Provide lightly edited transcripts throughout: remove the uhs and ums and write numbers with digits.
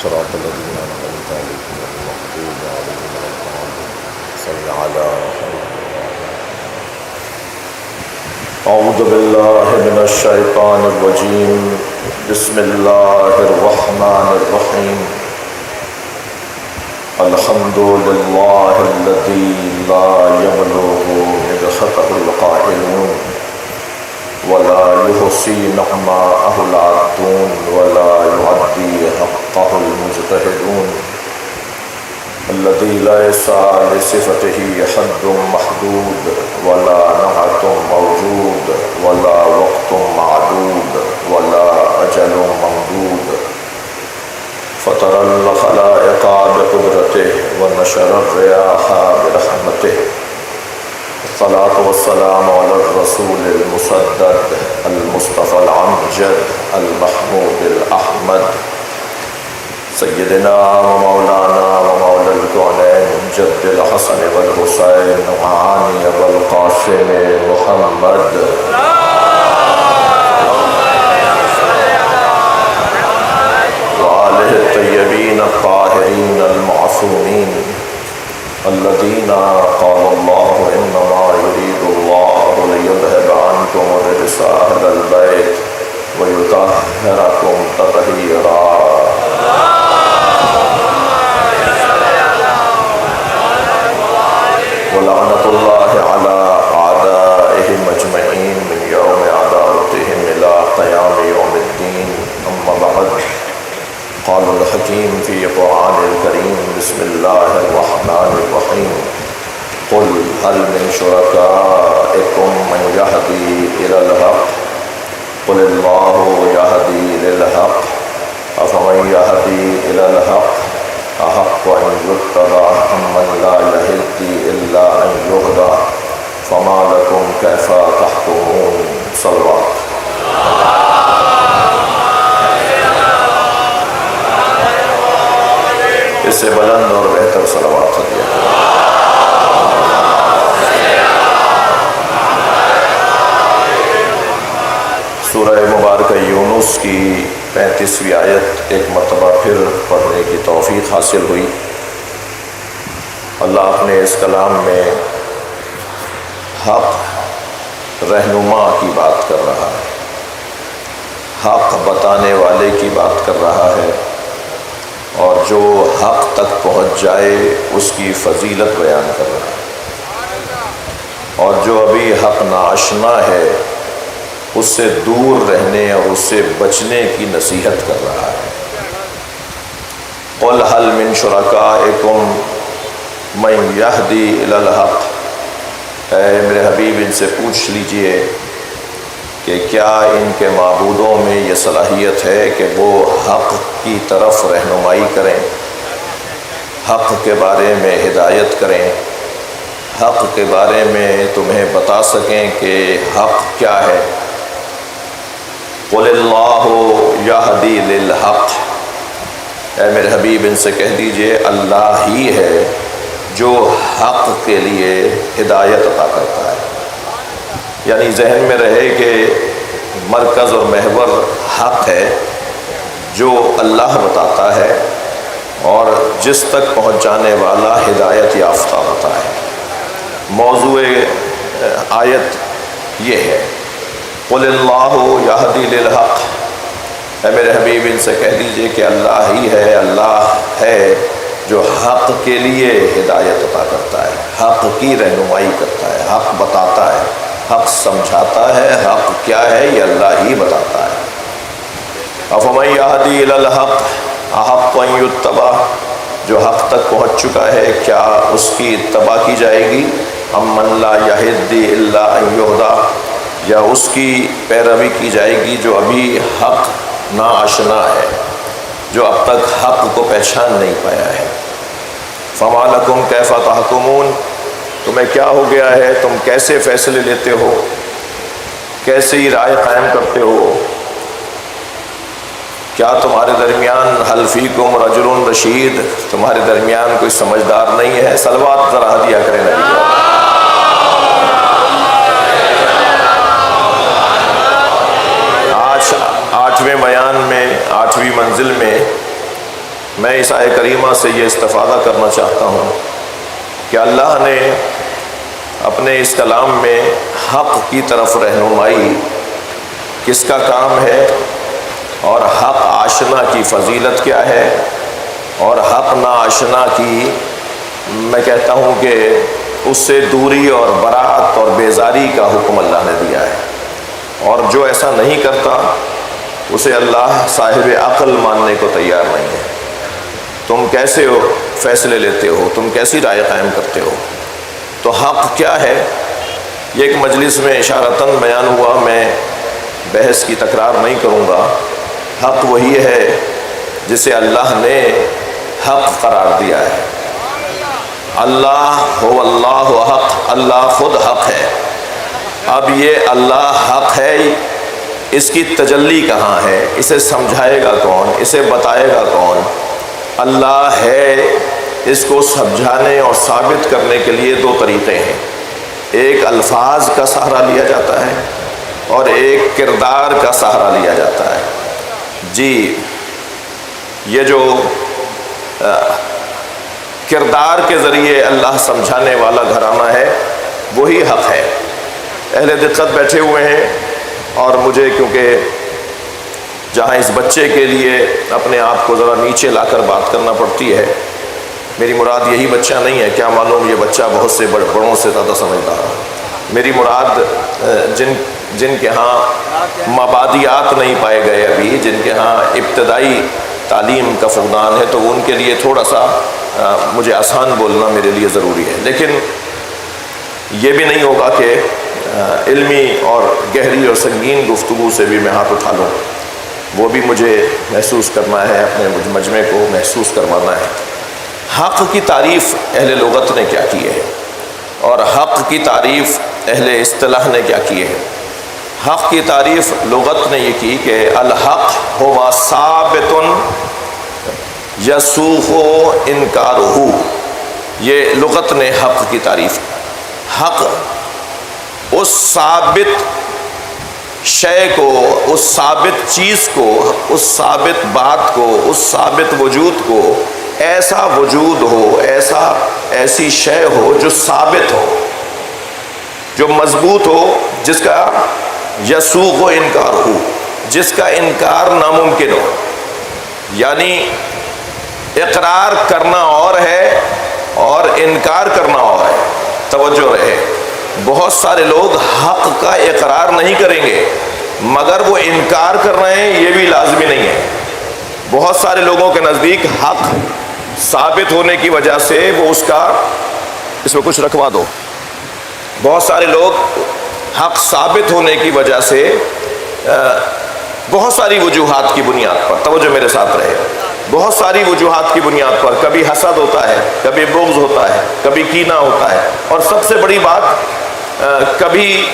صراط الذين أنعمت عليهم غير المغضوب عليهم ولا الضالين صل على أعوذ بالله من الشيطان الرجيم بسم الله الرحمن الرحيم الحمد لله الذي لا يبلغ مدحته القائلون ولا يحصي نعماءه العادون ولا يعدي حقه المجتهدون الذي ليس لصفته حد محدود ولا نعت موجود ولا وقت معدود ولا أجل ممدود فطر الخلائق بقدرته ونشر الرياح برحمته الصلاة والسلام على الرسول المسدد المصطفى العمجد المحمود الأحمد سيدنا ومولانا ومولى الكونين جد الحسن والحسين وعاني والقاسم محمد وآله الطيبين الطاهرين المعصومين الذين قال الله إنما يريد الله ليذهب عنكم الرجس أهل البيت ويطهركم تطهيرا ولعنة الله على أعدائهم أجمعين من يوم عداوتهم إلى قيام يوم الدين أما بعد قال الحكيم في قرآن الكريم بسم الله الرحمن الرحيم قل هل من شركائكم من يهدي إلى الحق قل الله يهدي للحق أفمن يهدي إلى الحق أحق أن يتبع أمن لا يهدي إلا أن يهدى فما لكم كيف تحكمون صلوات اس سے بلند اور بہتر صلوات دیا سورہ مبارکہ یونس کی 35ویں آیت ایک مرتبہ پھر پڑھنے کی توفیق حاصل ہوئی۔ اللہ اپنے اس کلام میں حق رہنما کی بات کر رہا ہے، حق بتانے والے کی بات کر رہا ہے، اور جو حق تک پہنچ جائے اس کی فضیلت بیان کر رہا ہے، اور جو ابھی حق ناآشنا ہے اس سے دور رہنے اور اس سے بچنے کی نصیحت کر رہا ہے۔ قل هل من شرکائکم من یہدی الی الحق، اے میرے حبیب ان سے پوچھ لیجئے کہ کیا ان کے معبودوں میں یہ صلاحیت ہے کہ وہ حق کی طرف رہنمائی کریں، حق کے بارے میں ہدایت کریں، حق کے بارے میں تمہیں بتا سکیں کہ حق کیا ہے۔ قل اللہ یہدی للحق، اے میرے حبیب ان سے کہہ دیجئے اللہ ہی ہے جو حق کے لیے ہدایت عطا کرتا ہے۔ یعنی ذہن میں رہے کہ مرکز اور محور حق ہے جو اللہ بتاتا ہے اور جس تک پہنچانے والا ہدایت یافتہ ہوتا ہے۔ موضوع آیت یہ ہے قل اللہ یہدی للحق، اے میرے حبیب ان سے کہہ دیجئے کہ اللہ ہی ہے، اللہ ہے جو حق کے لیے ہدایت عطا کرتا ہے، حق کی رہنمائی کرتا ہے، حق بتاتا ہے، حق سمجھاتا ہے، حق کیا ہے یہ اللہ ہی بتاتا ہے۔ افمن یہدی الی الحق احق ان یتبع، جو حق تک پہنچ چکا ہے کیا اس کی اتباع کی جائے گی؟ امن لا یہدی الا ان یہدی، یا اس کی پیروی کی جائے گی جو ابھی حق ناآشنا ہے، جو اب تک حق کو پہچان نہیں پایا ہے۔ فما لکم کیف تحکمون، تمہیں کیا ہو گیا ہے، تم کیسے فیصلے لیتے ہو، کیسے ہی رائے قائم کرتے ہو؟ کیا تمہارے درمیان حل فیکم رجل رشید، تمہارے درمیان کوئی سمجھدار نہیں ہے؟ صلوات ذرا دیا کریں نبی۔ آٹھویں بیان میں، 8ویں منزل میں میں اس آیت کریمہ سے یہ استفادہ کرنا چاہتا ہوں کہ اللہ نے اپنے اس کلام میں حق کی طرف رہنمائی کس کا کام ہے، اور حق آشنا کی فضیلت کیا ہے، اور حق نا آشنا کی میں کہتا ہوں کہ اس سے دوری اور براءت اور بیزاری کا حکم اللہ نے دیا ہے، اور جو ایسا نہیں کرتا اسے اللہ صاحب عقل ماننے کو تیار نہیں ہے۔ تم کیسے ہو فیصلے لیتے ہو، تم کیسی رائے قائم کرتے ہو؟ تو حق کیا ہے یہ ایک مجلس میں اشارتاً بیان ہوا، میں بحث کی تکرار نہیں کروں گا۔ حق وہی ہے جسے اللہ نے حق قرار دیا ہے۔ اللہ ہو اللہ حق، اللہ خود حق ہے۔ اب یہ اللہ حق ہے، اس کی تجلی کہاں ہے؟ اسے سمجھائے گا کون؟ اسے بتائے گا کون؟ اللہ ہے، اس کو سمجھانے اور ثابت کرنے کے لیے دو طریقے ہیں، ایک الفاظ کا سہارا لیا جاتا ہے اور ایک کردار کا سہارا لیا جاتا ہے۔ جی یہ جو کردار کے ذریعے اللہ سمجھانے والا گھرانہ ہے وہی حق ہے۔ اہل دقت بیٹھے ہوئے ہیں اور مجھے کیونکہ جہاں اس بچے کے لیے اپنے آپ کو ذرا نیچے لا کر بات کرنا پڑتی ہے، میری مراد یہی بچہ نہیں ہے، کیا معلوم یہ بچہ بہت سے بڑوں سے زیادہ سمجھدار ہے۔ میری مراد جن کے ہاں مبادیات نہیں پائے گئے ابھی، جن کے ہاں ابتدائی تعلیم کا فقدان ہے، تو ان کے لیے تھوڑا سا مجھے آسان بولنا میرے لیے ضروری ہے، لیکن یہ بھی نہیں ہوگا کہ علمی اور گہری اور سنگین گفتگو سے بھی میں ہاتھ اٹھا لوں، وہ بھی مجھے محسوس کرنا ہے، اپنے مجمع کو محسوس کروانا ہے۔ حق کی تعریف اہل لغت نے کیا کی ہے اور حق کی تعریف اہل اصطلاح نے کیا کی ہے؟ حق کی تعریف لغت نے یہ کی کہ الحق ہوا ثابت یسوغ انکارہ، یہ لغت نے حق کی تعریف۔ حق اس ثابت شے کو، اس ثابت چیز کو، اس ثابت بات کو، اس ثابت وجود کو، ایسا وجود ہو، ایسی شے ہو جو ثابت ہو، جو مضبوط ہو، جس کا یسوغ انکار ہو، جس کا انکار ناممکن ہو۔ یعنی اقرار کرنا اور ہے اور انکار کرنا اور ہے۔ توجہ رہے، بہت سارے لوگ حق کا اقرار نہیں کریں گے مگر وہ انکار کر رہے ہیں، یہ بھی لازمی نہیں ہے۔ بہت سارے لوگوں کے نزدیک حق ثابت ہونے کی وجہ سے وہ اس میں کچھ رکھوا دو، بہت سارے لوگ حق ثابت ہونے کی وجہ سے بہت ساری وجوہات کی بنیاد پر، توجہ میرے ساتھ رہے، بہت ساری وجوہات کی بنیاد پر، کبھی حسد ہوتا ہے، کبھی بغض ہوتا ہے، کبھی کینہ ہوتا ہے، اور سب سے بڑی بات کبھی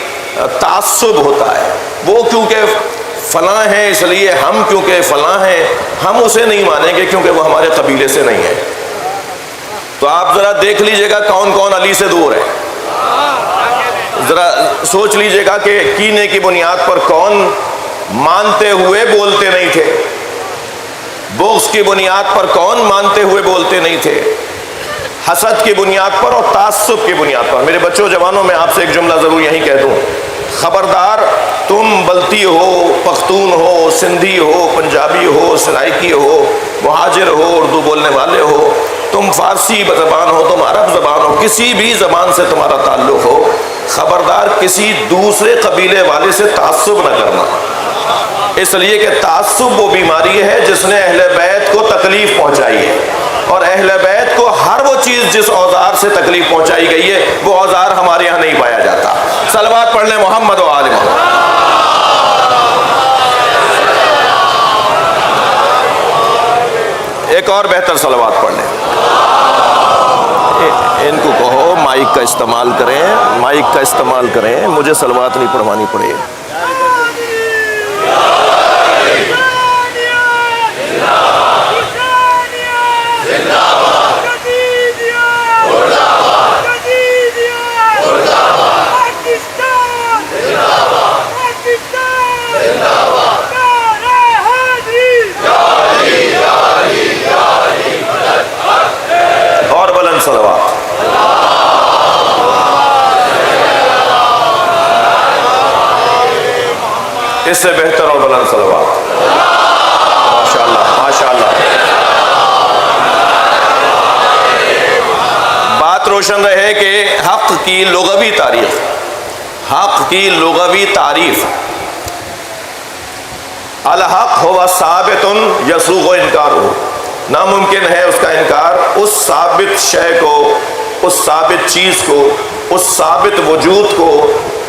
تعصب ہوتا ہے۔ وہ کیونکہ فلاں ہیں اس لیے ہم کیونکہ فلاں ہیں ہم اسے نہیں مانیں گے کیونکہ وہ ہمارے قبیلے سے نہیں ہے۔ تو آپ ذرا دیکھ لیجئے گا کون کون علی سے دور ہے، ذرا سوچ لیجئے گا کہ کینے کی بنیاد پر کون مانتے ہوئے بولتے نہیں تھے، بغض کی بنیاد پر کون مانتے ہوئے بولتے نہیں تھے، حسد کی بنیاد پر اور تعصب کی بنیاد پر۔ میرے بچوں جوانوں میں آپ سے ایک جملہ ضرور یہیں کہہ دوں، خبردار تم بلتی ہو، پختون ہو، سندھی ہو، پنجابی ہو، سرائکی ہو، مہاجر ہو، اردو بولنے والے ہو، تم فارسی زبان ہو، تم عرب زبان ہو، کسی بھی زبان سے تمہارا تعلق ہو، خبردار کسی دوسرے قبیلے والے سے تعصب نہ کرنا، اس لیے کہ تعصب وہ بیماری ہے جس نے اہل بیت کو تکلیف پہنچائی ہے، اور اہل بیت کو ہر وہ چیز جس اوزار سے تکلیف پہنچائی گئی ہے وہ اوزار ہمارے ہاں نہیں پایا جاتا۔ صلوات پڑھ لیں محمد و آل محمد۔ ایک اور بہتر صلوات پڑھ لیں، ان کو کہو مائک کا استعمال کریں، مائک کا استعمال کریں، مجھے صلوات نہیں پڑھوانی پڑے۔ اس سے بہتر اور بلند صلوات. ماشاءاللہ ماشاءاللہ. بات روشن رہے کہ حق کی لغوی تعریف، حق کی لغوی تعریف، الحق ہوا ثابت یسوغ انکارہ، ناممکن ہے اس کا انکار. اس ثابت شے کو، اس ثابت چیز کو، اس ثابت وجود کو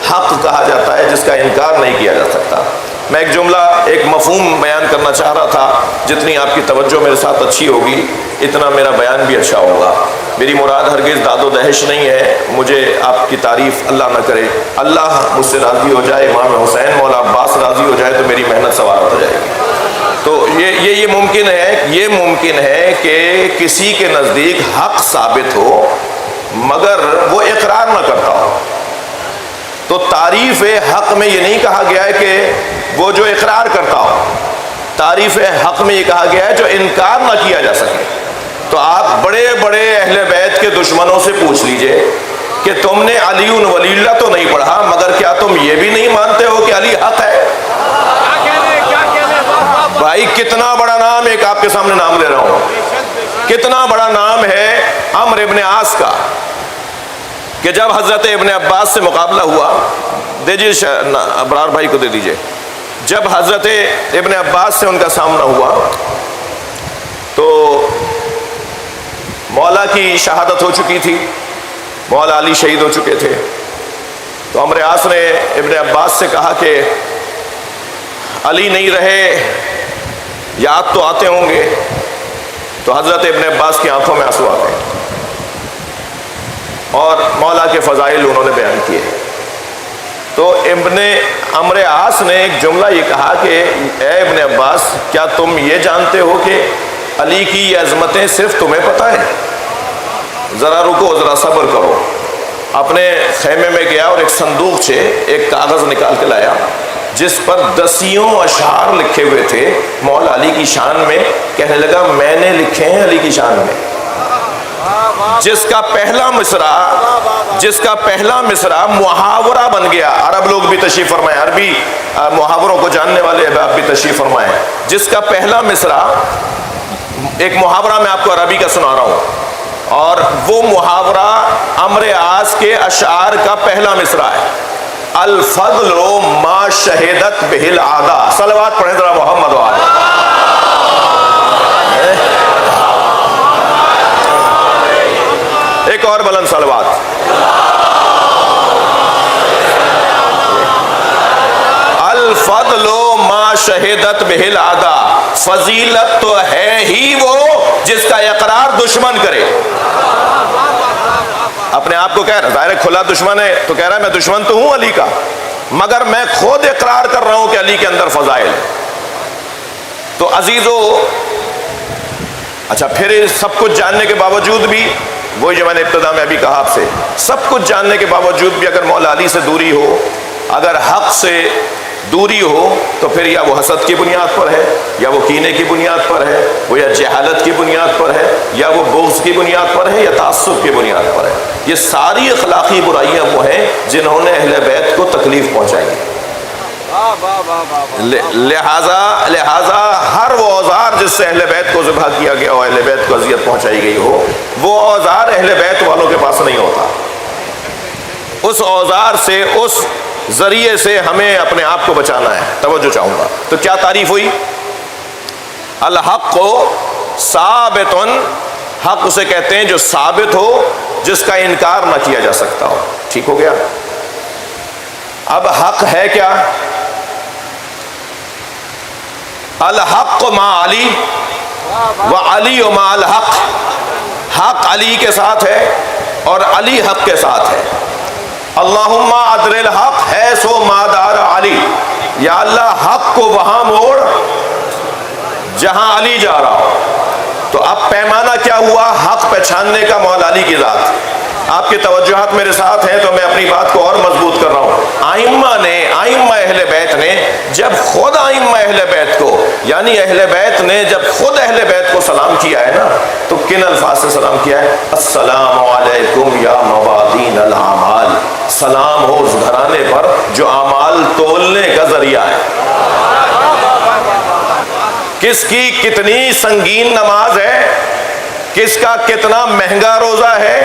حق کہا جاتا ہے جس کا انکار نہیں کیا جا سکتا. میں ایک جملہ، ایک مفہوم بیان کرنا چاہ رہا تھا. جتنی آپ کی توجہ میرے ساتھ اچھی ہوگی اتنا میرا بیان بھی اچھا ہوگا. میری مراد ہرگز داد و دہش نہیں ہے، مجھے آپ کی تعریف اللہ نہ کرے، اللہ مجھ سے راضی ہو جائے، امام حسین مولا عباس راضی ہو جائے تو میری محنت ثواب ہو جائے گی. تو یہ ممکن ہے، یہ ممکن ہے کہ کسی کے نزدیک حق ثابت ہو مگر وہ اقرار نہ کرتا ہو. تو تعریف حق میں یہ نہیں کہا گیا ہے کہ وہ جو اقرار کرتا ہو، تعریف حق میں یہ کہا گیا ہے جو انکار نہ کیا جا سکے. تو آپ بڑے بڑے اہل بیت کے دشمنوں سے پوچھ لیجئے کہ تم نے علی ولی اللہ تو نہیں پڑھا مگر کیا تم یہ بھی نہیں مانتے ہو کہ علی حق ہے؟ بھائی کتنا بڑا نام، ایک آپ کے سامنے نام لے رہا ہوں، کتنا بڑا نام ہے عمرو ابن عاص کا، کہ جب حضرت ابن عباس سے مقابلہ ہوا، دیجیے ابرار بھائی کو دے دیجیے، جب حضرت ابن عباس سے ان کا سامنا ہوا تو مولا کی شہادت ہو چکی تھی، مولا علی شہید ہو چکے تھے. تو عمرو عاص نے ابن عباس سے کہا کہ علی نہیں رہے، یاد تو آتے ہوں گے. تو حضرت ابن عباس کی آنکھوں میں آنسو آ گئے اور مولا کے فضائل انہوں نے بیان کیے. تو عمرو عاص نے ایک جملہ یہ کہا کہ اے ابن عباس، کیا تم یہ جانتے ہو کہ علی کی یہ عظمتیں صرف تمہیں پتہ ہے؟ ذرا رکو، ذرا صبر کرو. اپنے خیمے میں گیا اور ایک صندوق سے ایک کاغذ نکال کے لایا جس پر 10 اشعار لکھے ہوئے تھے مولا علی کی شان میں. کہنے لگا میں نے لکھے ہیں علی کی شان میں. جس کا پہلا مصرع محاورہ بن گیا. عرب لوگ بھی تشریف فرمائیں، عربی محاوروں کو جاننے والے آپ بھی تشریف فرمائیں. جس کا پہلا مصرع، ایک محاورہ میں آپ کو عربی کا سنا رہا ہوں، اور وہ محاورہ عمرو عاص کے اشعار کا پہلا مصرع ہے. الفضل ما شہدت بہ العادا. صلوات پڑھیں ذرا محمد و آلہ. ایک اور بلند صلوات. الفضل ما شہدت بہ العادا. فضیلت تو ہے ہی وہ جس کا اقرار دشمن کرے. اپنے آپ کو کہہ رہا، ظاہر کھلا دشمن ہے تو کہہ رہا ہے میں دشمن تو ہوں علی کا، مگر میں خود اقرار کر رہا ہوں کہ علی کے اندر فضائل ہے. تو عزیزو، اچھا پھر سب کچھ جاننے کے باوجود بھی وہی جو میں نے ابتدا میں ابھی کہا آپ سے، سب کچھ جاننے کے باوجود بھی اگر مولا علی سے دوری ہو، اگر حق سے دوری ہو، تو پھر یا وہ حسد کی بنیاد پر ہے، یا وہ کینے کی بنیاد پر ہے، وہ یا جہالت کی بنیاد پر ہے، یا وہ بغض کی بنیاد پر ہے، یا تعصب کی بنیاد پر ہے. یہ ساری اخلاقی برائیاں وہ ہیں جنہوں نے اہل بیت کو تکلیف پہنچائی. لہذا ہر وہ اوزار جس سے اہل بیت کو ذبح کیا گیا ہو، اہل بیت کو اذیت پہنچائی گئی ہو، وہ اوزار اہل بیت والوں کے پاس نہیں ہوتا. اس اوزار سے، اس ذریعے سے ہمیں اپنے آپ کو بچانا ہے. توجہ چاہوں گا. تو کیا تعریف ہوئی؟ الحق ثابت. حق اسے کہتے ہیں جو ثابت ہو، جس کا انکار نہ کیا جا سکتا ہو. ٹھیک ہو گیا؟ اب حق ہے کیا؟ الحق ما علی وعلی ما الحق. حق علی کے ساتھ ہے اور علی حق کے ساتھ ہے. اللہم ادر الحق حیث ما دار علی. یا اللہ حق کو وہاں موڑ جہاں علی جا رہا ہو. تو اب پیمانہ کیا ہوا؟ حق پہچاننے کا مولا علی کی ذات. آپ کی توجہات میرے ساتھ ہیں تو میں اپنی بات کو اور مضبوط کر رہا ہوں۔ آئمہ اہل بیت نے جب خود آئمہ اہل بیت کو، یعنی اہل بیت نے جب خود اہل بیت کو سلام کیا ہے نا، تو کن الفاظ سے سلام کیا ہے؟ السلام علیکم یا موازین الاعمال، سلام ہو اس گھرانے پر جو اعمال تولنے کا ذریعہ ہے۔ کس کی کتنی سنگین نماز ہے، کس کا کتنا مہنگا روزہ ہے،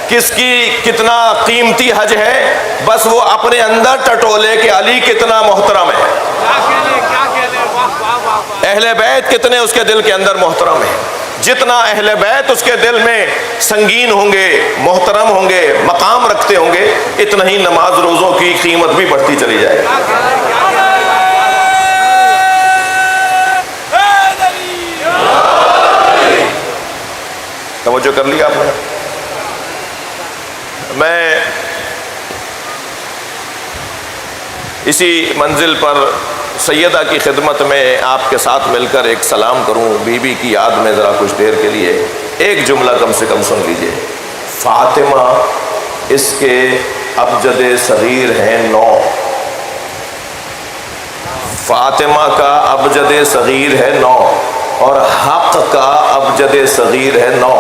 کس کی کتنا قیمتی حج ہے، بس وہ اپنے اندر ٹٹولے کہ علی کتنا محترم ہے، اہل بیت کتنے اس کے دل کے اندر محترم ہے۔ جتنا اہل بیت اس کے دل میں سنگین ہوں گے، محترم ہوں گے، مقام رکھتے ہوں گے، اتنا ہی نماز روزوں کی قیمت بھی بڑھتی چلی جائے گی۔ توجہ کر لیا آپ نے؟ میں اسی منزل پر سیدہ کی خدمت میں آپ کے ساتھ مل کر ایک سلام کروں، بی بی کی یاد میں ذرا کچھ دیر کے لیے ایک جملہ کم سے کم سن لیجئے۔ فاطمہ اس کے ابجد صغیر ہیں 9، فاطمہ کا ابجد صغیر ہے 9 اور حق کا ابجد صغیر ہے 9۔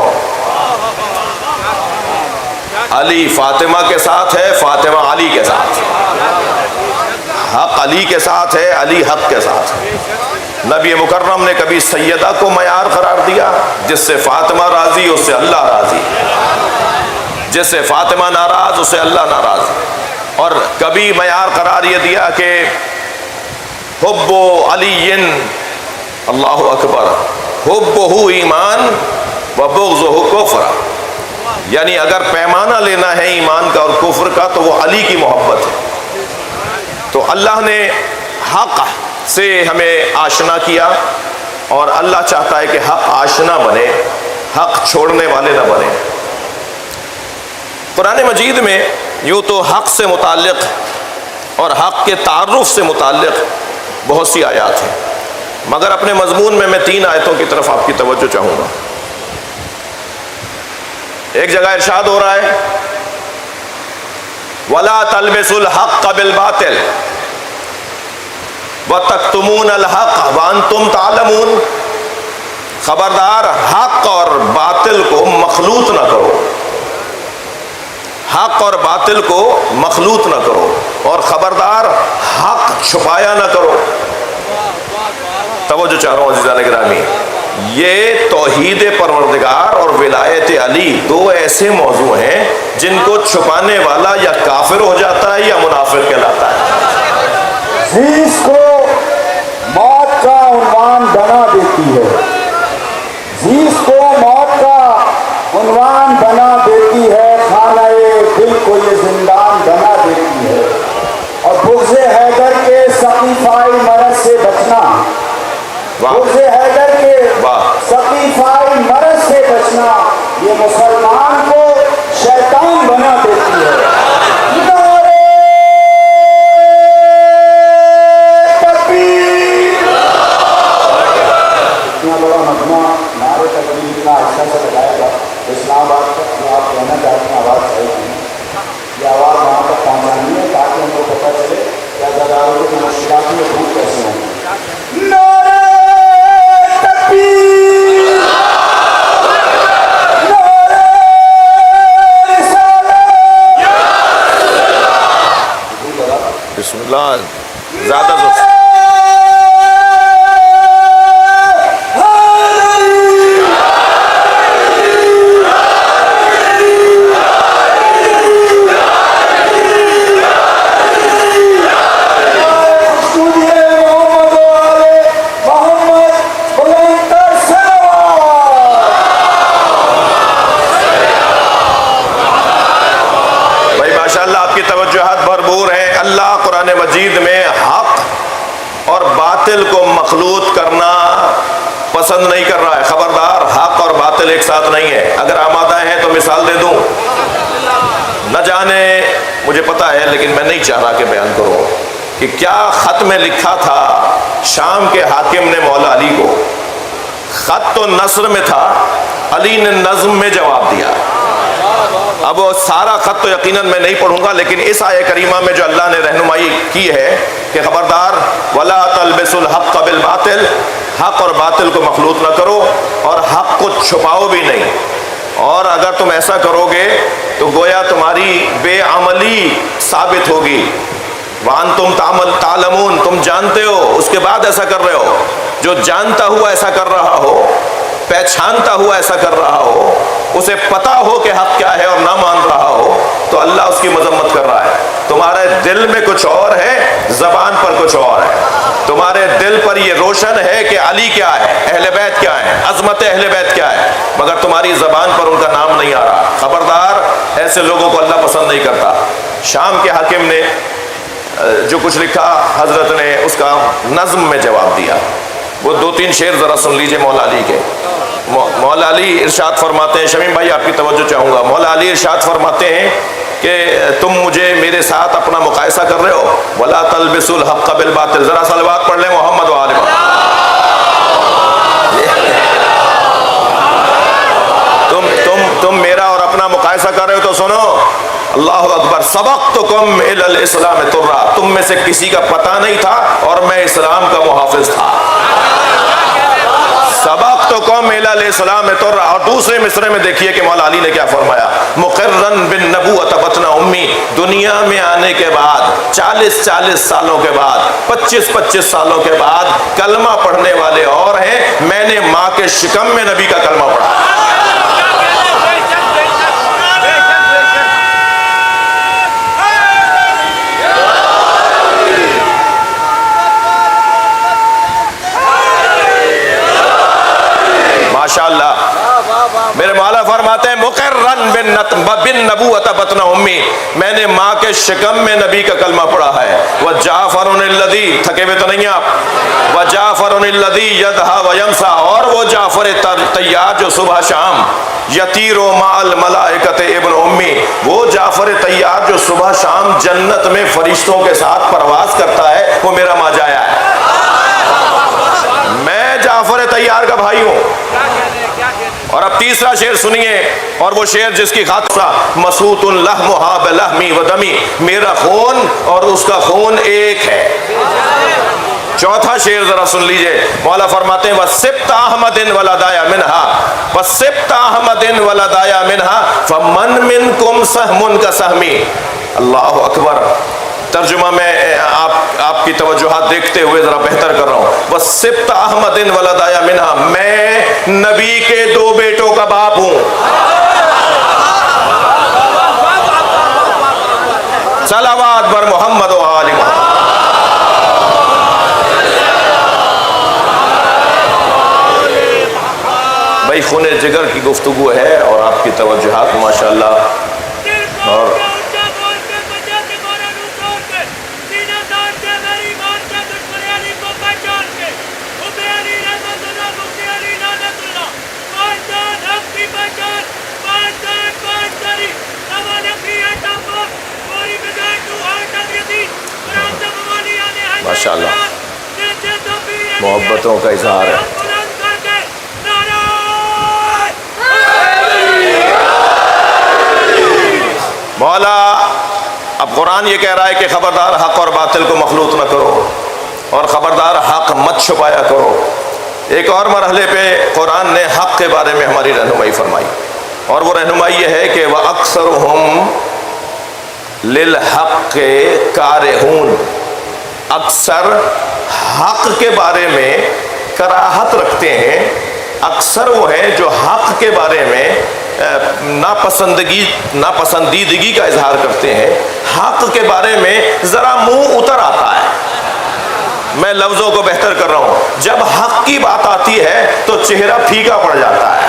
علی فاطمہ کے ساتھ ہے، فاطمہ علی کے ساتھ، حق علی کے ساتھ ہے، علی حق کے ساتھ۔ نبی مکرم نے کبھی سیدہ کو معیار قرار دیا؟ جس سے فاطمہ راضی اس سے اللہ راضی، جس سے فاطمہ ناراض اس سے اللہ ناراض۔ اور کبھی معیار قرار یہ دیا کہ حب علی، اللہ اکبر، حبہ ایمان و بغضہ کفر، یعنی اگر پیمانہ لینا ہے ایمان کا اور کفر کا تو وہ علی کی محبت ہے۔ تو اللہ نے حق سے ہمیں آشنا کیا اور اللہ چاہتا ہے کہ حق آشنا بنے، حق چھوڑنے والے نہ بنے۔ قرآن مجید میں یوں تو حق سے متعلق اور حق کے تعارف سے متعلق بہت سی آیات ہیں، مگر اپنے مضمون میں 3 آیتوں کی طرف آپ کی توجہ چاہوں گا۔ ایک جگہ ارشاد ہو رہا ہے وَلَا تَلْبِسُوا الْحَقَّ بِالْبَاطِلِ وَتَكْتُمُونَ الْحَقَّ وَأَنْتُمْ تَعْلَمُونَ، خبردار حق اور باطل کو مخلوط نہ کرو، حق اور باطل کو مخلوط نہ کرو، اور خبردار حق چھپایا نہ کرو۔ توجہ چاہ رہا ہوں عزیزان گرامی، یہ توحید پروردگار اور ولایت علی 2 ایسے موضوع ہیں جن کو چھپانے والا یا کافر ہو جاتا ہے یا منافق کہلاتا ہے۔ جس کو موت کا عنوان بنا دیتی ہے، جس کو موت کا عنوان بنا دیتی ہے، خانہ دل کو یہ زندان بنا دیتی ہے، اور بغض حیدر کے سقیفائی مرض سے بچنا، بغض حیدر کے سقیفائی مرض سے بچنا، یہ مسلمان کو شیطان بنا دیتی ہے۔ نعرہ تکبیر! اتنا بڑا مجمع نعرہ تکبیر اتنا اچھا سے لگائے گا اسلام آباد تک، جو آپ کہنا چاہتے ہیں آواز صحیح ہے، یہ آواز وہاں تک پہنچانی ہے تاکہ ان کو پتہ چلے کہ عزاداروں کی مشکلات میں دور کیسے ہیں۔ نعرہ بسم اللہ، زیادہ زور مجید میں حق اور باطل کو مخلوط کرنا پسند نہیں کر رہا ہے۔ خبردار حق اور باطل ایک ساتھ نہیں ہے۔ اگر آمادہ ہیں تو مثال دے دوں، نہ جانے مجھے پتا ہے لیکن میں نہیں چاہ رہا کہ بیان کروں کہ کیا خط میں لکھا تھا شام کے حاکم نے مولا علی کو۔ خط تو نثر میں تھا، علی نے نظم میں جواب دیا۔ اب وہ سارا خط تو یقیناً میں نہیں پڑھوں گا، لیکن اس آیہ کریمہ میں جو اللہ نے رہنمائی کی ہے کہ خبردار وَلَا تَلْبِسُوا الْحَقَّ بِالْبَاطِلِ، حق اور باطل کو مخلوط نہ کرو اور حق کو چھپاؤ بھی نہیں، اور اگر تم ایسا کرو گے تو گویا تمہاری بے عملی ثابت ہوگی۔ وَأَنْتُمْ تَعْلَمُونَ، تم جانتے ہو، اس کے بعد ایسا کر رہے ہو۔ جو جانتا ہوا ایسا کر رہا ہو، پہچانتا ہوا ایسا کر رہا ہو، اسے پتا ہو کہ حق کیا ہے اور نہ مان رہا ہو، تو اللہ اس کی مذمت کر رہا ہے۔ تمہارے دل میں کچھ اور ہے، زبان پر کچھ اور ہے۔ تمہارے دل پر یہ روشن ہے کہ علی کیا ہے، اہل بیت کیا ہے، عظمت اہل بیت کیا ہے، مگر تمہاری زبان پر ان کا نام نہیں آ رہا۔ خبردار، ایسے لوگوں کو اللہ پسند نہیں کرتا۔ شام کے حاکم نے جو کچھ لکھا، حضرت نے اس کا نظم میں جواب دیا۔ وہ 2-3 شعر ذرا سن لیجئے مولا علی کے۔ مولا علی ارشاد فرماتے ہیں، شمیم بھائی آپ کی توجہ چاہوں گا، مولا علی ارشاد فرماتے ہیں کہ تم مجھے میرے ساتھ اپنا مقایسہ کر رہے ہو، وَلَا تَلْبِسُوا الْحَقَّ بِالْبَاطِلِ، ذرا صلوات پڑھ لیں محمد و آل محمد۔ تم میرا اور اپنا مقایسہ کر رہے ہو تو سنو، اللہ اکبر، سبقتکم الی الاسلام ترا، تم میں سے کسی کا پتہ نہیں تھا اور میں اسلام کا محافظ تھا۔ سبقتکم الی الاسلام ترا۔ اور دوسرے مصرے میں دیکھیے کہ مولا علی نے کیا فرمایا، مقرن بالنبوۃ بطن امی، دنیا میں آنے کے بعد 40 سالوں کے بعد، 25 سالوں کے بعد کلمہ پڑھنے والے اور ہیں، میں نے ماں کے شکم میں نبی کا کلمہ پڑھا۔ ماشاءاللہ، میرے مولا فرماتے ہیں مقرن بالنبوۃ بطن امی، میں نے ماں کے شکم میں نبی کا کلمہ پڑھا ہے۔ وجعفر الذی، تھکے ہوئے تو نہیں آپ، وجعفر الذی یضحی وینسیٰ، اور وہ جعفر طیار جو صبح شام یطیر مع الملائکۃ ابن امی، وہ جعفر طیار جو صبح شام جنت میں فرشتوں کے ساتھ پرواز کرتا ہے، وہ میرا ماجایا ہے۔ میں جعفر طیار کا بھائی ہوں۔ اور اب تیسرا شعر سنیے، اور وہ شعر جس کی خاطر مسوط لحمھا بلحمی ودمی، میرا خون اور اس کا خون ایک ہے۔ چوتھا شعر ذرا سن لیجئے، مولا فرماتے ہیں وَسِبْتَ أَحْمَدٍ وَلَدَايَ مِنْهَا وَسِبْتَ أَحْمَدٍ وَلَدَايَ مِنْهَا فَمَنْ مِنْكُمْ سَهْمٌ كَسَهْمِي۔ اللہ اکبر۔ ترجمہ میں آپ کی توجہات دیکھتے ہوئے ذرا بہتر کر رہا ہوں۔ وَسِبْتَ أَحْمَدٍ وَلَدَايَ مِنْهَا، میں نبی کے 2 بیٹوں کا باپ ہوں۔ صلوات بر محمد و آل محمد۔ بھائی خون جگر کی گفتگو ہے اور آپ کی توجہات ماشاءاللہ، اور ماشاءاللہ محبتوں کا اظہار ہے۔ مولا اب قرآن یہ کہہ رہا ہے کہ خبردار حق اور باطل کو مخلوط نہ کرو، اور خبردار حق مت چھپایا کرو۔ ایک اور مرحلے پہ قرآن نے حق کے بارے میں ہماری رہنمائی فرمائی، اور وہ رہنمائی یہ ہے کہ وَأَكْثَرُهُمْ لِلْحَقِّ كَارِهُونَ، اکثر حق کے بارے میں کراہت رکھتے ہیں۔ اکثر وہ ہیں جو حق کے بارے میں ناپسندیدگی کا اظہار کرتے ہیں، حق کے بارے میں ذرا منہ اتر آتا ہے۔ میں لفظوں کو بہتر کر رہا ہوں، جب حق کی بات آتی ہے تو چہرہ پھیکا پڑ جاتا ہے۔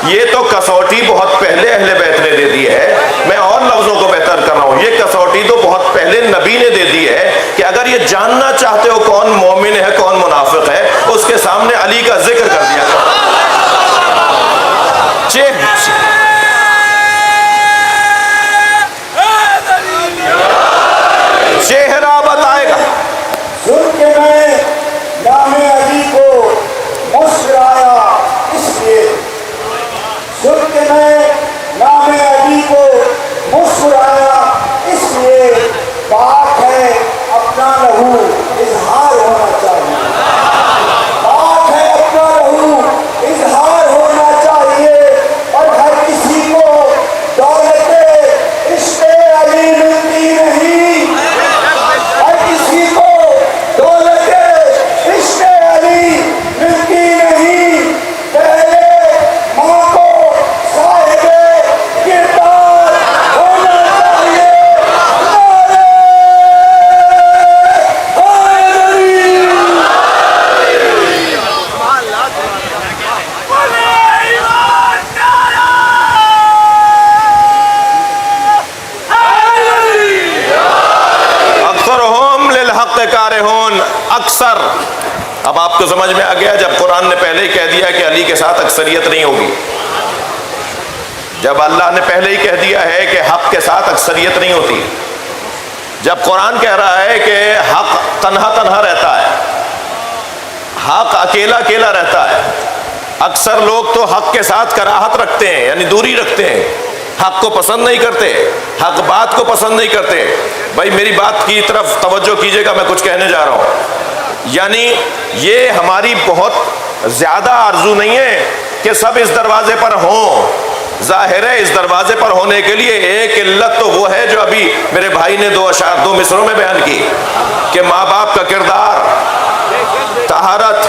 یہ تو کسوٹی بہت پہلے اہل بیت نے دے دی ہے، میں اور لفظوں کو بہتر کر رہا ہوں، یہ کسوٹی تو بہت پہلے نبی نے دے دی ہے کہ اگر یہ جاننا چاہتے ہو کون مومن ہے کون منافق ہے، اس کے سامنے علی کا ذکر کر دیا کرو۔ چہرہ بتائے گا۔ سن کے میں نام علی کو مسکرایا اس لیے، سن کے میں نام علی کو کو سمجھ میں آ گیا جب قرآن نے پہلے ہی کہہ دیا کہ علی کے ساتھ اکثریت نہیں ہوگی؟ جب اللہ نے پہلے ہی کہہ دیا ہے کہ حق کے ساتھ اکثریت نہیں ہوتی، جب قرآن کہہ رہا ہے کہ حق تنہا تنہا رہتا ہے، حق اکیلا اکیلا رہتا ہے، اکثر لوگ تو حق کے ساتھ کراہت رکھتے ہیں، یعنی دوری رکھتے ہیں، حق کو پسند نہیں کرتے، حق بات کو پسند نہیں کرتے۔ بھائی میری بات کی طرف توجہ کیجئے گا، میں کچھ کہنے جا رہا ہوں۔ یعنی یہ ہماری بہت زیادہ آرزو نہیں ہے کہ سب اس دروازے پر ہوں۔ ظاہر ہے اس دروازے پر ہونے کے لیے ایک علت تو وہ ہے جو ابھی میرے بھائی نے دو مصروں میں بیان کی کہ ماں باپ کا کردار، طہارت۔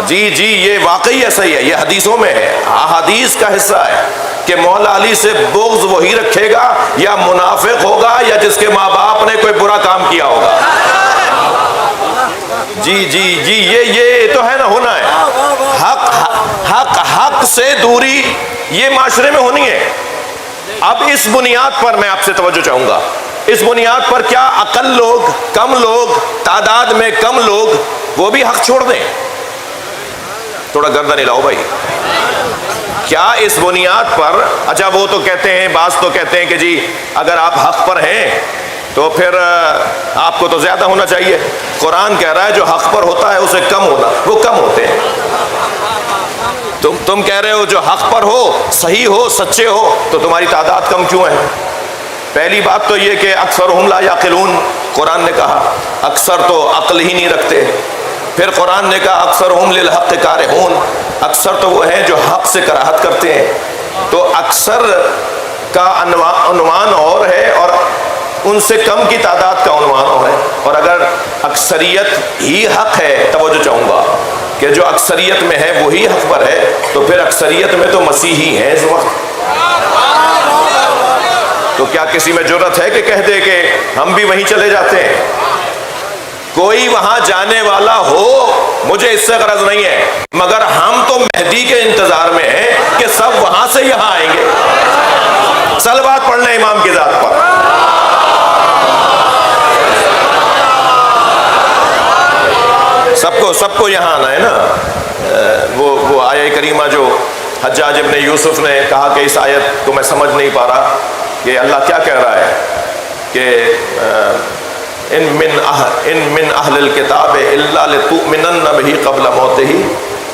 جی یہ واقعی ایسا ہی ہے، یہ حدیثوں میں ہے، احادیث کا حصہ ہے کہ مولا علی سے بغض وہی رکھے گا یا منافق ہوگا یا جس کے ماں باپ نے کوئی برا کام کیا ہوگا۔ جی یہ تو ہے نا، ہونا ہے۔ حق سے دوری یہ معاشرے میں ہونی ہے۔ اب اس بنیاد پر میں آپ سے توجہ چاہوں گا، اس بنیاد پر کیا اقل لوگ، کم لوگ، تعداد میں کم لوگ وہ بھی حق چھوڑ دیں؟ تھوڑا گردن ہلاؤ بھائی۔ کیا اس بنیاد پر، اچھا وہ تو کہتے ہیں، بعض تو کہتے ہیں کہ جی اگر آپ حق پر ہیں تو پھر آپ کو تو زیادہ ہونا چاہیے۔ قرآن کہہ رہا ہے جو حق پر ہوتا ہے اسے کم ہونا، وہ کم ہوتے ہیں۔ تم کہہ رہے ہو جو حق پر ہو، صحیح ہو، سچے ہو، تو تمہاری تعداد کم کیوں ہے؟ پہلی بات تو یہ کہ اکثرہم لا یعقلون، قرآن نے کہا اکثر تو عقل ہی نہیں رکھتے۔ پھر قرآن نے کہا اکثرہم للحق کارہون، اکثر تو وہ ہیں جو حق سے کراہت کرتے ہیں۔ تو اکثر کا عنوان اور ہے اور ان سے کم کی تعداد کا عنوان اور ہے۔ اور اگر اکثریت ہی حق ہے، توجہ چاہوں گا کہ جو اکثریت میں ہے وہی حق پر ہے، تو پھر اکثریت میں تو مسیحی ہیں اس وقت۔ تو کیا کسی میں جرأت ہے کہ کہہ دے کہ ہم بھی وہیں چلے جاتے ہیں؟ کوئی وہاں جانے والا ہو مجھے اس سے غرض نہیں ہے، مگر ہم تو مہدی کے انتظار میں ہیں کہ سب وہاں سے یہاں آئیں گے۔ صلوات پڑھ لیں امام کی ذات پر۔ سب کو یہاں آنا ہے نا۔ وہ آیہ کریمہ جو حجاج ابن یوسف نے کہا کہ اس آیت کو میں سمجھ نہیں پا رہا کہ اللہ کیا کہہ رہا ہے کہ ان من اہل الکتاب الا لتؤمنن بہ قبل موتہ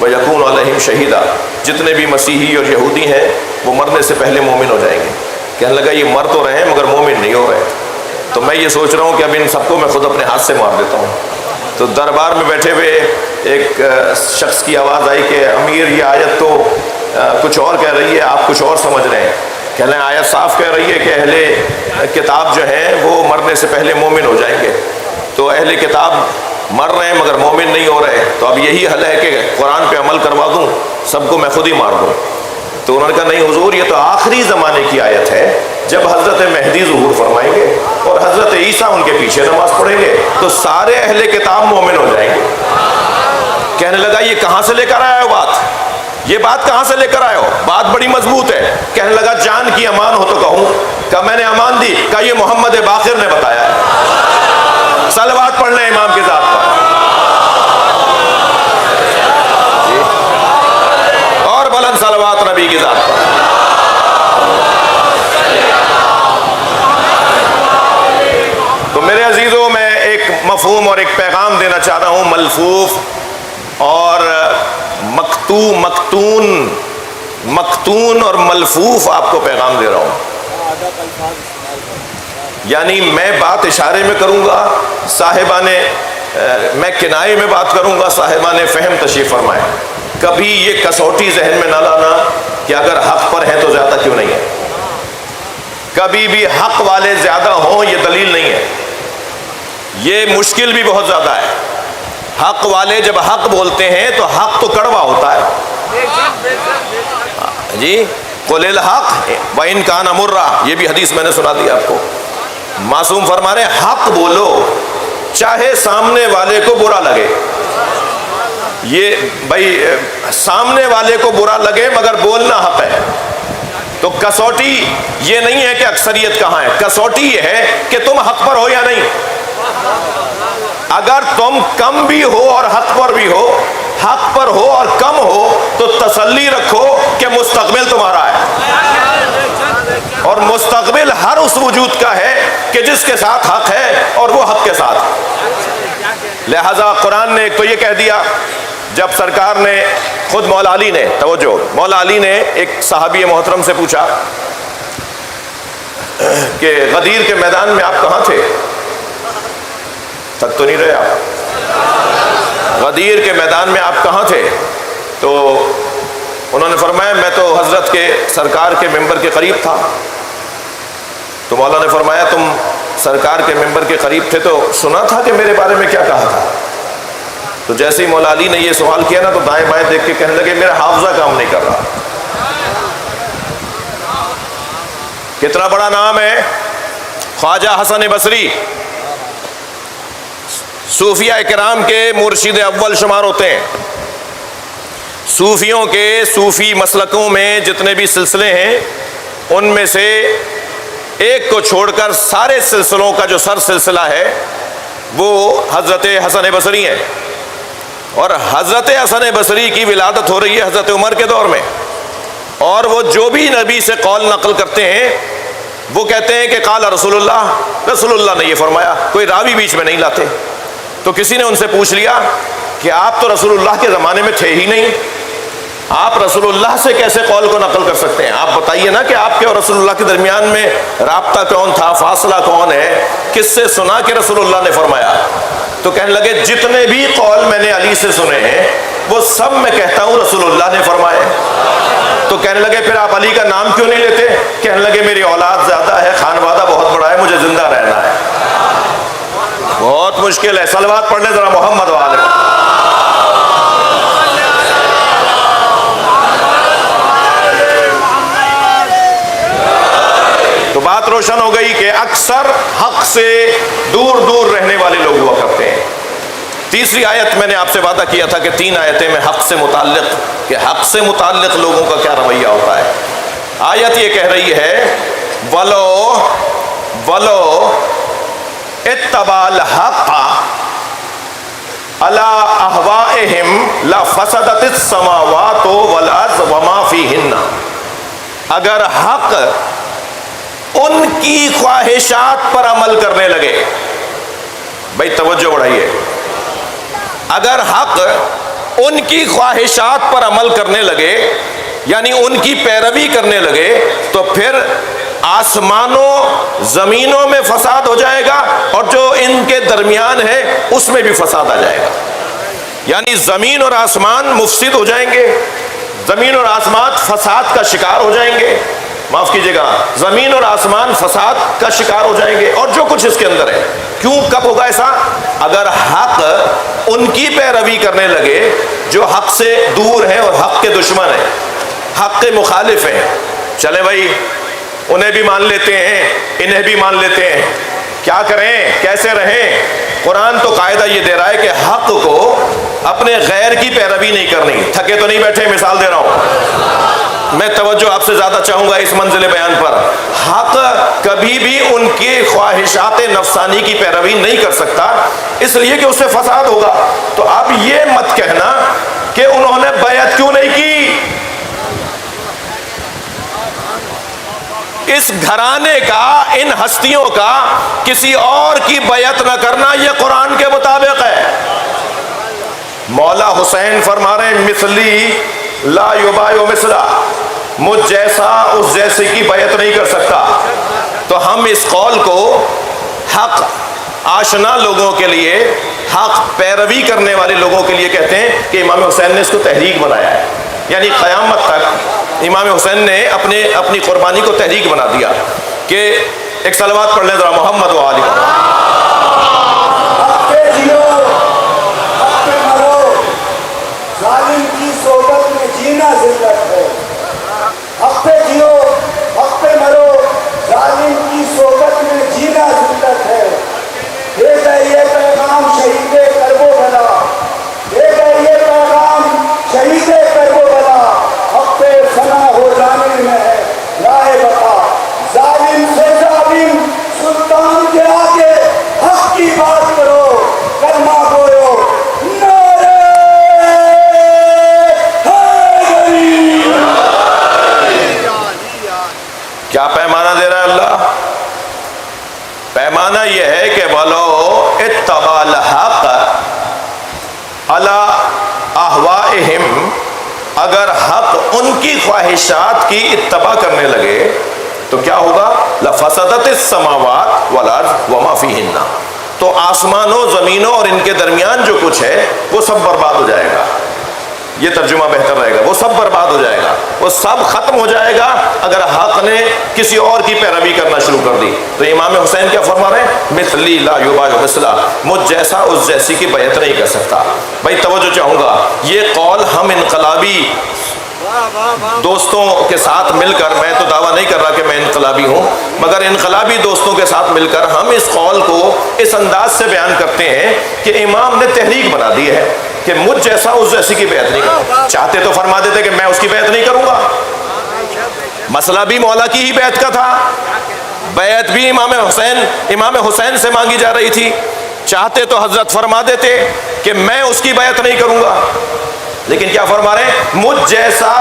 ویکون علیہم شہیدا۔ جتنے بھی مسیحی اور یہودی ہیں وہ مرنے سے پہلے مومن ہو جائیں گے۔ کہنے لگا یہ مر تو رہے ہیں مگر مومن نہیں ہو رہے۔ تو میں یہ سوچ رہا ہوں کہ اب ان سب کو میں خود اپنے ہاتھ سے مار دیتا ہوں۔ تو دربار میں بیٹھے ہوئے ایک شخص کی آواز آئی کہ امیر یہ آیت تو کچھ اور کہہ رہی ہے، آپ کچھ اور سمجھ رہے ہیں۔ کہہ لیں آیت صاف کہہ رہی ہے کہ اہل کتاب جو ہیں وہ مرنے سے پہلے مومن ہو جائیں گے۔ تو اہل کتاب مر رہے ہیں مگر مومن نہیں ہو رہے، تو اب یہی حل ہے کہ قرآن پہ عمل کروا دوں، سب کو میں خود ہی مار دوں۔ تو انہوں نے کہا نہیں حضور، یہ تو آخری زمانے کی آیت ہے جب حضرت مہدی ظہور فرمائیں گے اور حضرت عیسیٰ ان کے پیچھے نماز پڑھیں گے تو سارے اہل کتاب مومن ہو جائیں گے۔ کہنے لگا یہ کہاں سے لے کر آیا ہو بات، یہ بات کہاں سے لے کر آئے ہو؟ بات بڑی مضبوط ہے۔ کہنے لگا جان کی امان ہو تو کہوں۔ کہا میں نے امان دی۔ کہا یہ محمد باقر نے بتایا ہے۔ صلوات پڑھ لیں امام کی ذات پر۔ اور بلند صلوات نبی کی ذات پر۔ تو میرے عزیزوں، میں ایک مفہوم اور ایک پیغام دینا چاہ رہا ہوں، ملفوف اور مختون اور ملفوف آپ کو پیغام دے رہا ہوں۔ یعنی میں بات اشارے میں کروں گا، میں کنائے میں بات کروں گا، صاحبان فہم تشریف فرمائیں۔ کبھی یہ کسوٹی ذہن میں نہ لانا کہ اگر حق پر ہیں تو زیادہ کیوں نہیں ہے۔ کبھی بھی حق والے زیادہ ہوں یہ دلیل نہیں ہے، یہ مشکل بھی بہت زیادہ ہے۔ حق والے جب حق بولتے ہیں تو حق تو کڑوا ہوتا ہے جی، قل الحق وان کان مرا، یہ بھی حدیث میں نے سنا دی آپ کو۔ معصوم فرما رہے ہیں حق بولو چاہے سامنے والے کو برا لگے۔ یہ بھائی سامنے والے کو برا لگے مگر بولنا حق ہے۔ تو کسوٹی یہ نہیں ہے کہ اکثریت کہاں ہے، کسوٹی یہ ہے کہ تم حق پر ہو یا نہیں۔ اگر تم کم بھی ہو اور حق پر بھی ہو، حق پر ہو اور کم ہو، تو تسلی رکھو کہ مستقبل تمہارا ہے، اور مستقبل ہر اس وجود کا ہے کہ جس کے ساتھ حق ہے اور وہ حق کے ساتھ۔ لہذا قرآن نے ایک تو یہ کہہ دیا، جب سرکار نے خود مولا علی نے، توجہ، مولا علی نے ایک صحابی محترم سے پوچھا کہ غدیر کے میدان میں آپ کہاں تھے؟ تک تو نہیں رہے آپ؟ غدیر کے میدان میں آپ کہاں تھے؟ تو انہوں نے فرمایا میں تو حضرت کے سرکار کے ممبر کے قریب تھا۔ تو مولا نے فرمایا تم سرکار کے ممبر کے قریب تھے تو سنا تھا کہ میرے بارے میں کیا کہا تھا؟ تو جیسے ہی مولا علی نے یہ سوال کیا نا، تو دائیں بائیں دیکھ کے کہنے لگے میرا حافظہ کام نہیں کر رہا۔ کتنا بڑا نام ہے خواجہ حسن بصری، صوفیاء کرام کے مرشد اول شمار ہوتے ہیں۔ صوفیوں کے، صوفی مسلکوں میں جتنے بھی سلسلے ہیں، ان میں سے ایک کو چھوڑ کر سارے سلسلوں کا جو سر سلسلہ ہے وہ حضرت حسن بصری ہیں، اور حضرت حسن بصری کی ولادت ہو رہی ہے حضرت عمر کے دور میں، اور وہ جو بھی نبی سے قول نقل کرتے ہیں وہ کہتے ہیں کہ قال رسول اللہ نے یہ فرمایا، کوئی راوی بیچ میں نہیں لاتے۔ تو کسی نے ان سے پوچھ لیا کہ آپ تو رسول اللہ کے زمانے میں تھے ہی نہیں، آپ رسول اللہ سے کیسے قول کو نقل کر سکتے ہیں؟ آپ بتائیے نا کہ آپ کے اور رسول اللہ کے درمیان میں رابطہ کون تھا، فاصلہ کون ہے، کس سے سنا کہ رسول اللہ نے فرمایا؟ تو کہنے لگے جتنے بھی قول میں نے علی سے سنے ہیں وہ سب میں کہتا ہوں رسول اللہ نے فرمائے۔ تو کہنے لگے پھر آپ علی کا نام کیوں نہیں لیتے؟ کہنے لگے میری اولاد زیادہ ہے، خانوادہ بہت بڑا ہے، مجھے زندہ رہنا ہے۔ بہت مشکل ہے، صلوات پڑھ لیں ذرا محمد والے۔ تو بات روشن ہو گئی کہ اکثر حق سے دور دور رہنے والے لوگ ہوا کرتے ہیں۔ تیسری آیت میں نے آپ سے وعدہ کیا تھا کہ 3 آیتیں میں حق سے متعلق، کہ حق سے متعلق لوگوں کا کیا رویہ ہوتا ہے۔ آیت یہ کہہ رہی ہے وَلَوْ اتَّبَعَ الْحَقَّ عَلَىٰ أَهْوَائِهِمْ لَفَسَدَتِ السَّمَاوَاتُ وَالْأَرْضُ وَمَا فِيهِنَّ، اگر حق ان کی خواہشات پر عمل کرنے لگے، بھائی توجہ بڑھائیے، اگر حق ان کی خواہشات پر عمل کرنے لگے یعنی ان کی پیروی کرنے لگے، تو پھر آسمانوں زمینوں میں فساد ہو جائے گا، اور جو ان کے درمیان ہے اس میں بھی فساد آ جائے گا۔ یعنی زمین اور آسمان مفسد ہو جائیں گے، زمین اور آسمان فساد کا شکار ہو جائیں گے، معاف کیجیے گا، زمین اور آسمان فساد کا شکار ہو جائیں گے، اور جو کچھ اس کے اندر ہے۔ کیوں، کب ہوگا ایسا؟ اگر حق ان کی پیروی کرنے لگے جو حق سے دور ہیں اور حق کے دشمن ہیں، حق کے مخالف ہیں۔ چلے بھائی انہیں بھی مان لیتے ہیں، انہیں بھی مان لیتے ہیں، کیا کریں، کیسے رہیں؟ قرآن تو قاعدہ یہ دے رہا ہے کہ حق کو اپنے غیر کی پیروی نہیں کرنی۔ تھکے تو نہیں بیٹھے، مثال دے رہا ہوں، میں توجہ آپ سے زیادہ چاہوں گا اس منزل بیان پر۔ حق کبھی بھی ان کی خواہشات نفسانی کی پیروی نہیں کر سکتا، اس لیے کہ اس سے فساد ہوگا۔ تو اب یہ مت کہنا کہ انہوں نے بیعت کیوں نہیں کی۔ اس گھرانے کا، ان ہستیوں کا کسی اور کی بیعت نہ کرنا یہ قرآن کے مطابق ہے۔ مولا حسین فرما رہے ہیں مثلی لا یبایع مثلا، مجھ جیسا اس جیسے کی بیعت نہیں کر سکتا۔ تو ہم اس قول کو حق آشنا لوگوں کے لیے، حق پیروی کرنے والے لوگوں کے لیے کہتے ہیں کہ امام حسین نے اس کو تحریک بنایا ہے، یعنی قیامت تک امام حسین نے اپنی قربانی کو تحریک بنا دیا۔ کہ ایک صلوات پڑھ لیں ذرا محمد و آل محمد۔ ظالم کی صحبت میں جینا ذلت ہے، حق پہ جیو، حق پہ مرو، ظالم کی صحبت میں جینا ذلت ہے۔ دے گئے یہ پیغام شہید کرب و بلا، دے گئے یہ پیغام شہید کرب و بلا، حق پہ فنا ہو جانے میں ہے رائے بتا۔ ظالم سے ظالم سلطان کے آگے حق کی بات کرو، کر کیا پیمانہ دے رہا ہے اللہ؟ پیمانہ یہ ہے کہ وَلَوْ اتَّبَعَ الْحَقَّ عَلَىٰ أَهْوَائِهِمْ، اگر حق ان کی خواہشات کی اتباع کرنے لگے تو کیا ہوگا؟ لَفَسَدَتِ السَّمَاوَاتُ وَالْأَرْضُ وَمَا فِيهِنَّ، تو آسمانوں زمینوں اور ان کے درمیان جو کچھ ہے وہ سب برباد ہو جائے گا. یہ ترجمہ بہتر رہے گا، وہ سب برباد ہو جائے گا، وہ سب ختم ہو جائے گا اگر حق نے کسی اور کی پیروی کرنا شروع کر دی. تو امام حسین کیا فرما رہے ہیں؟ مثلی لا یبایع مثلا، مجھ جیسا اس جیسی کی بیعت نہیں کر سکتا. بھائی توجہ چاہوں گا، یہ قول ہم انقلابی دوستوں کے ساتھ مل کر، میں تو دعویٰ نہیں کر رہا کہ میں انقلابی ہوں، مگر انقلابی دوستوں کے ساتھ مل کر ہم اس قول کو اس انداز سے بیان کرتے ہیں کہ امام نے تحریک بنا دی ہے کہ مجھ جیسا اس جیسی کی بیعت نہیں کروں. چاہتے تو فرما دیتے کہ میں اس کی بیعت نہیں کروں گا. مسئلہ بھی مولا کی ہی بیعت کا تھا، بیعت بھی امام حسین سے مانگی جا رہی تھی. چاہتے تو حضرت فرما دیتے کہ میں اس کی بیعت نہیں کروں گا، لیکن کیا فرما رہے ہیں؟ مجھ جیسا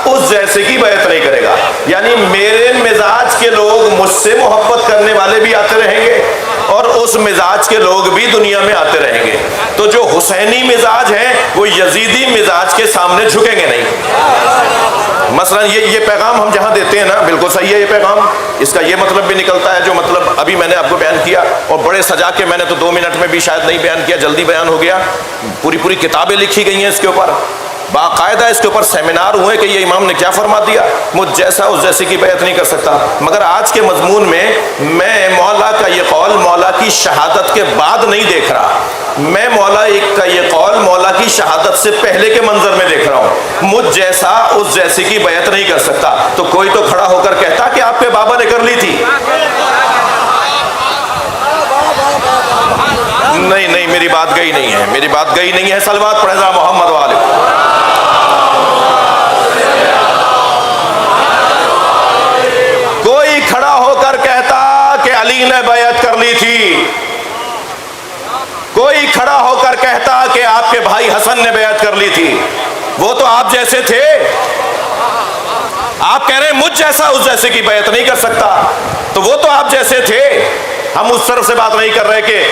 اس جیسے کی بیعت نہیں کرے گا. یعنی میرے مزاج کے لوگ مجھ سے محبت کرنے والے بھی آتے رہیں گے اور اس مزاج کے لوگ بھی دنیا میں آتے رہیں گے. تو جو حسینی مزاج ہیں وہ یزیدی مزاج کے سامنے جھکیں گے نہیں. مثلا یہ پیغام ہم جہاں دیتے ہیں نا، بالکل صحیح ہے یہ پیغام. اس کا یہ مطلب بھی نکلتا ہے جو مطلب ابھی میں نے آپ کو بیان کیا، اور بڑے سجا کے میں نے تو 2 منٹ میں بھی شاید نہیں بیان کیا، جلدی بیان ہو گیا. پوری کتابیں لکھی گئی ہیں اس کے اوپر، باقاعدہ اس کے اوپر سیمینار ہوئے کہ یہ امام نے کیا فرما دیا، مجھ جیسا اس جیسے کی بیعت نہیں کر سکتا. مگر آج کے مضمون میں مولا کا یہ قول مولا کی شہادت کے بعد نہیں دیکھ رہا، میں مولا کا یہ قول مولا کی شہادت سے پہلے کے منظر میں دیکھ رہا ہوں. مجھ جیسا اس جیسے کی بیعت نہیں کر سکتا. تو کوئی تو کھڑا ہو کر کہتا کہ آپ کے بابا نے کر لی تھی. نہیں میری بات گئی نہیں ہے، میری بات گئی نہیں ہے. صلوات پڑھیں ذرا محمد والے. کوئی کھڑا ہو کر کہتا کہ علی نے بیعت کر لی تھی، کوئی کھڑا ہو کر کہتا کہ آپ کے بھائی حسن نے بیعت کر لی تھی، وہ تو آپ جیسے تھے. آپ کہہ رہے ہیں مجھ جیسا اس جیسے کی بیعت نہیں کر سکتا، تو وہ تو آپ جیسے تھے. ہم اس طرف سے بات نہیں کر رہے کہ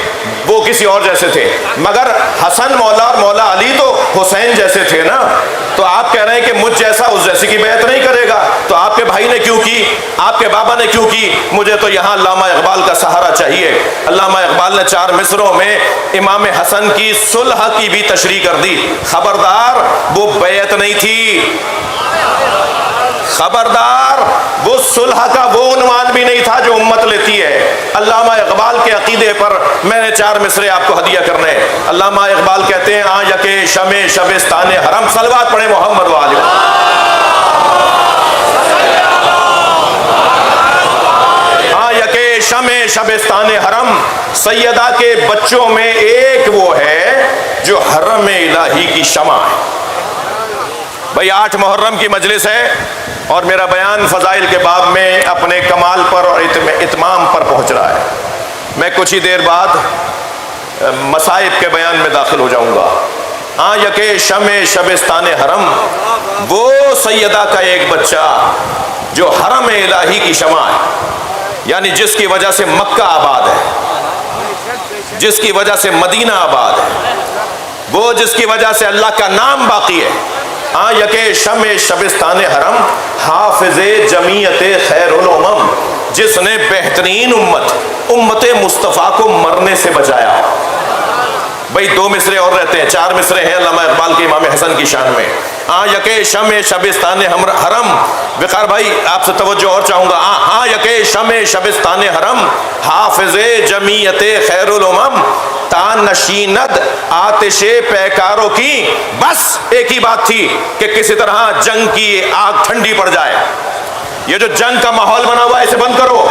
وہ کسی اور جیسے تھے، مگر حسن مولا اور مولا علی تو حسین جیسے تھے نا. تو آپ کہہ رہے ہیں کہ مجھ جیسا اس جیسی کی بیعت نہیں کرے گا. تو آپ کے بھائی نے کیوں کی، آپ کے بابا نے کیوں کی؟ مجھے تو یہاں علامہ اقبال کا سہارا چاہیے. علامہ اقبال نے 4 مصروں میں امام حسن کی صلح کی بھی تشریح کر دی. خبردار وہ بیعت نہیں تھی، خبردار وہ صلح کا وہ عنوان بھی نہیں تھا جو امت لیتی ہے. علامہ اقبال کے عقیدے پر میں نے 4 مصرے آپ کو ہدیہ کرنے. علامہ اقبال کہتے ہیں آ یکے شمع شبستان حرم. صلوات پڑھیں محمد والے. آ یکے شمع شبستان حرم. سیدہ کے بچوں میں ایک وہ ہے جو حرم الہی کی شمع ہے. بھئی 8 محرم کی مجلس ہے اور میرا بیان فضائل کے باب میں اپنے کمال پر اور اتمام پر پہنچ رہا ہے. میں کچھ ہی دیر بعد مصائب کے بیان میں داخل ہو جاؤں گا. ہاں یکے شمع شبستان حرم، وہ سیدہ کا ایک بچہ جو حرم الہی کی شمع ہے، یعنی جس کی وجہ سے مکہ آباد ہے، جس کی وجہ سے مدینہ آباد ہے، وہ جس کی وجہ سے اللہ کا نام باقی ہے. ہاں یکے شمع شبستان حرم، حافظ جمیعت خیر الامم، جس نے بہترین امت مصطفیٰ کو مرنے سے بچایا. بھئی 2 مصرے اور رہتے ہیں، 4 مصرے ہیں علامہ اقبال کے امام حسن کی شان میں. یکے شمع شبستان حرم. وقار بھائی آپ سے توجہ اور چاہوں گا. یکے شمع شبستان حرم، حافظ جمیعت خیر الامم، تا نشیند آتش پیکاروں کی. بس ایک ہی بات تھی کہ کسی طرح جنگ کی آگ ٹھنڈی پڑ جائے. یہ جو جنگ کا ماحول بنا ہوا ہے اسے بند کرو.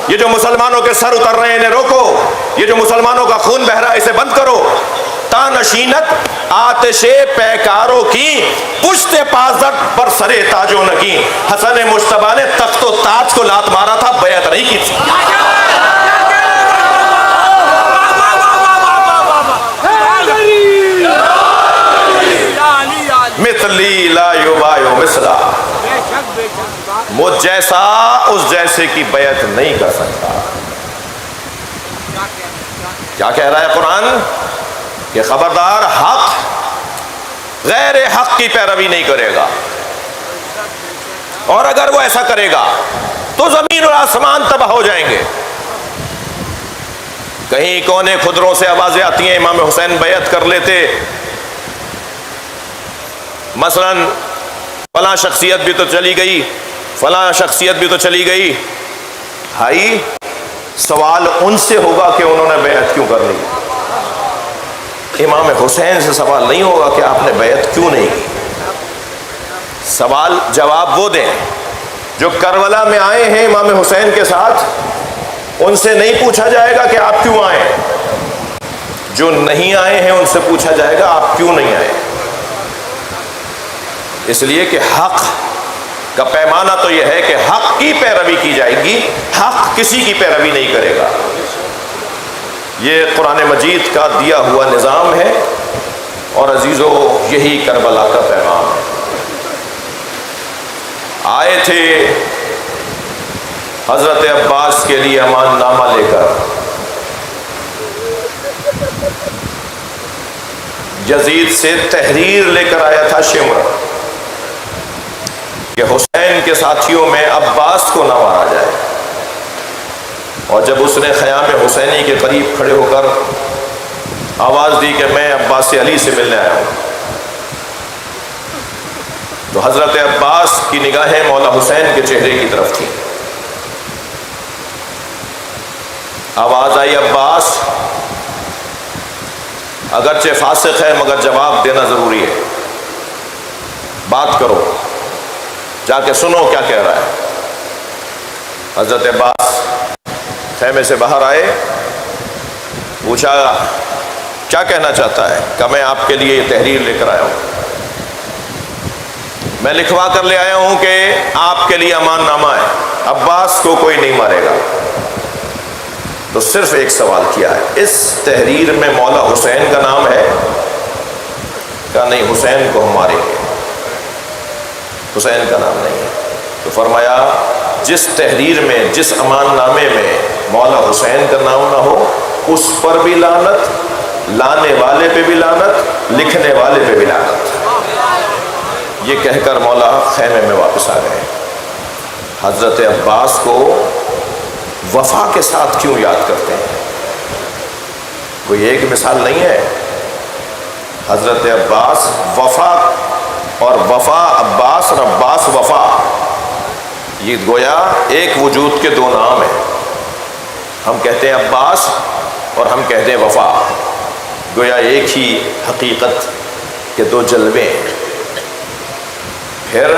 یہ جو مسلمانوں کے سر اتر رہے ہیں انہیں روکو. یہ جو مسلمانوں کا خون بہ رہا ہے اسے بند کرو. تا نشینت آتش پیکاروں کی، پشت پازر پر سرے تاج و نگیں. حسن مجتبیٰ نے تخت و تاج کو لات مارا تھا، بیعت نہیں کی تھی. مثلی لا یبایع مثلا. مجھ جیسا اس جیسے کی بیعت نہیں کر سکتا۔ کیا کہہ رہا ہے قرآن؟ کہ خبردار، حق غیر حق کی پیروی نہیں کرے گا، اور اگر وہ ایسا کرے گا تو زمین اور آسمان تباہ ہو جائیں گے۔ کہیں کونے خدروں سے آوازیں آتی ہیں امام حسین بیعت کر لیتے، مثلا فلاں شخصیت بھی تو چلی گئی، فلاں شخصیت بھی تو چلی گئی۔ بھائی سوال ان سے ہوگا کہ انہوں نے بیعت کیوں کر لی، امام حسین سے سوال نہیں ہوگا کہ آپ نے بیعت کیوں نہیں کی۔ سوال جواب وہ دیں جو کربلا میں آئے ہیں امام حسین کے ساتھ، ان سے نہیں پوچھا جائے گا کہ آپ کیوں آئے، جو نہیں آئے ہیں ان سے پوچھا جائے گا آپ کیوں نہیں آئے۔ اس لیے کہ حق کا پیمانہ تو یہ ہے کہ حق کی پیروی کی جائے گی، حق کسی کی پیروی نہیں کرے گا۔ یہ قرآن مجید کا دیا ہوا نظام ہے، اور عزیزو یہی کربلا کا پیغام ہے۔ آئے تھے حضرت عباس کے لیے امان نامہ لے کر، یزید سے تحریر لے کر آیا تھا شمر کہ حسین کے ساتھیوں میں عباس کو نہ مارا جائے، اور جب اس نے خیام حسینی کے قریب کھڑے ہو کر آواز دی کہ میں عباس علی سے ملنے آیا ہوں، تو حضرت عباس کی نگاہیں مولا حسین کے چہرے کی طرف تھیں۔ آواز آئی عباس، اگرچہ فاسق ہے مگر جواب دینا ضروری ہے، بات کرو، جا کے سنو کیا کہہ رہا ہے۔ حضرت عباس خیمے سے باہر آئے، پوچھا کیا کہنا چاہتا ہے؟ کہ میں آپ کے لیے یہ تحریر لے کر آیا ہوں، میں لکھوا کر لے آیا ہوں کہ آپ کے لیے امان نامہ ہے، عباس کو کوئی نہیں مارے گا۔ تو صرف ایک سوال کیا ہے، اس تحریر میں مولا حسین کا نام ہے؟ کہا نہیں، حسین کو ہم ماریں گے، حسین کا نام نہیں ہے۔ تو فرمایا جس تحریر میں، جس امان نامے میں مولا حسین کا نام نہ ہو، اس پر بھی لعنت، لانے والے پہ بھی لعنت، لکھنے والے پہ بھی لعنت۔ یہ کہہ کر مولا خیمے میں واپس آ گئے۔ حضرت عباس کو وفا کے ساتھ کیوں یاد کرتے ہیں؟ کوئی ایک مثال نہیں ہے۔ حضرت عباس وفا، اور وفا عباس اور عباس وفا، یہ گویا ایک وجود کے دو نام ہیں۔ ہم کہتے ہیں عباس اور ہم کہتے ہیں وفا، گویا ایک ہی حقیقت کے دو جلوے ہیں۔ پھر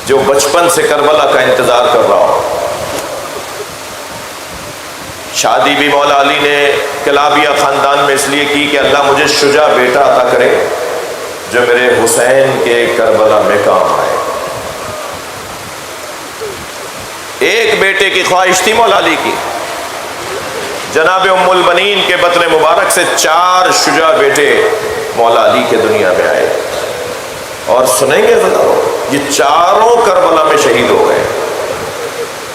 جو بچپن سے کربلا کا انتظار کر رہا ہو، شادی بھی مولا علی نے کلابیہ خاندان میں اس لیے کی کہ اللہ مجھے شجاع بیٹا عطا کرے جو میرے حسین کے کربلا میں کام آئے۔ ایک بیٹے کی خواہش تھی مولا علی کی، جناب ام البنین کے بطن مبارک سے 4 شجاع بیٹے مولا علی کے دنیا میں آئے، اور سنیں گے یہ چاروں کربلا میں شہید ہو گئے،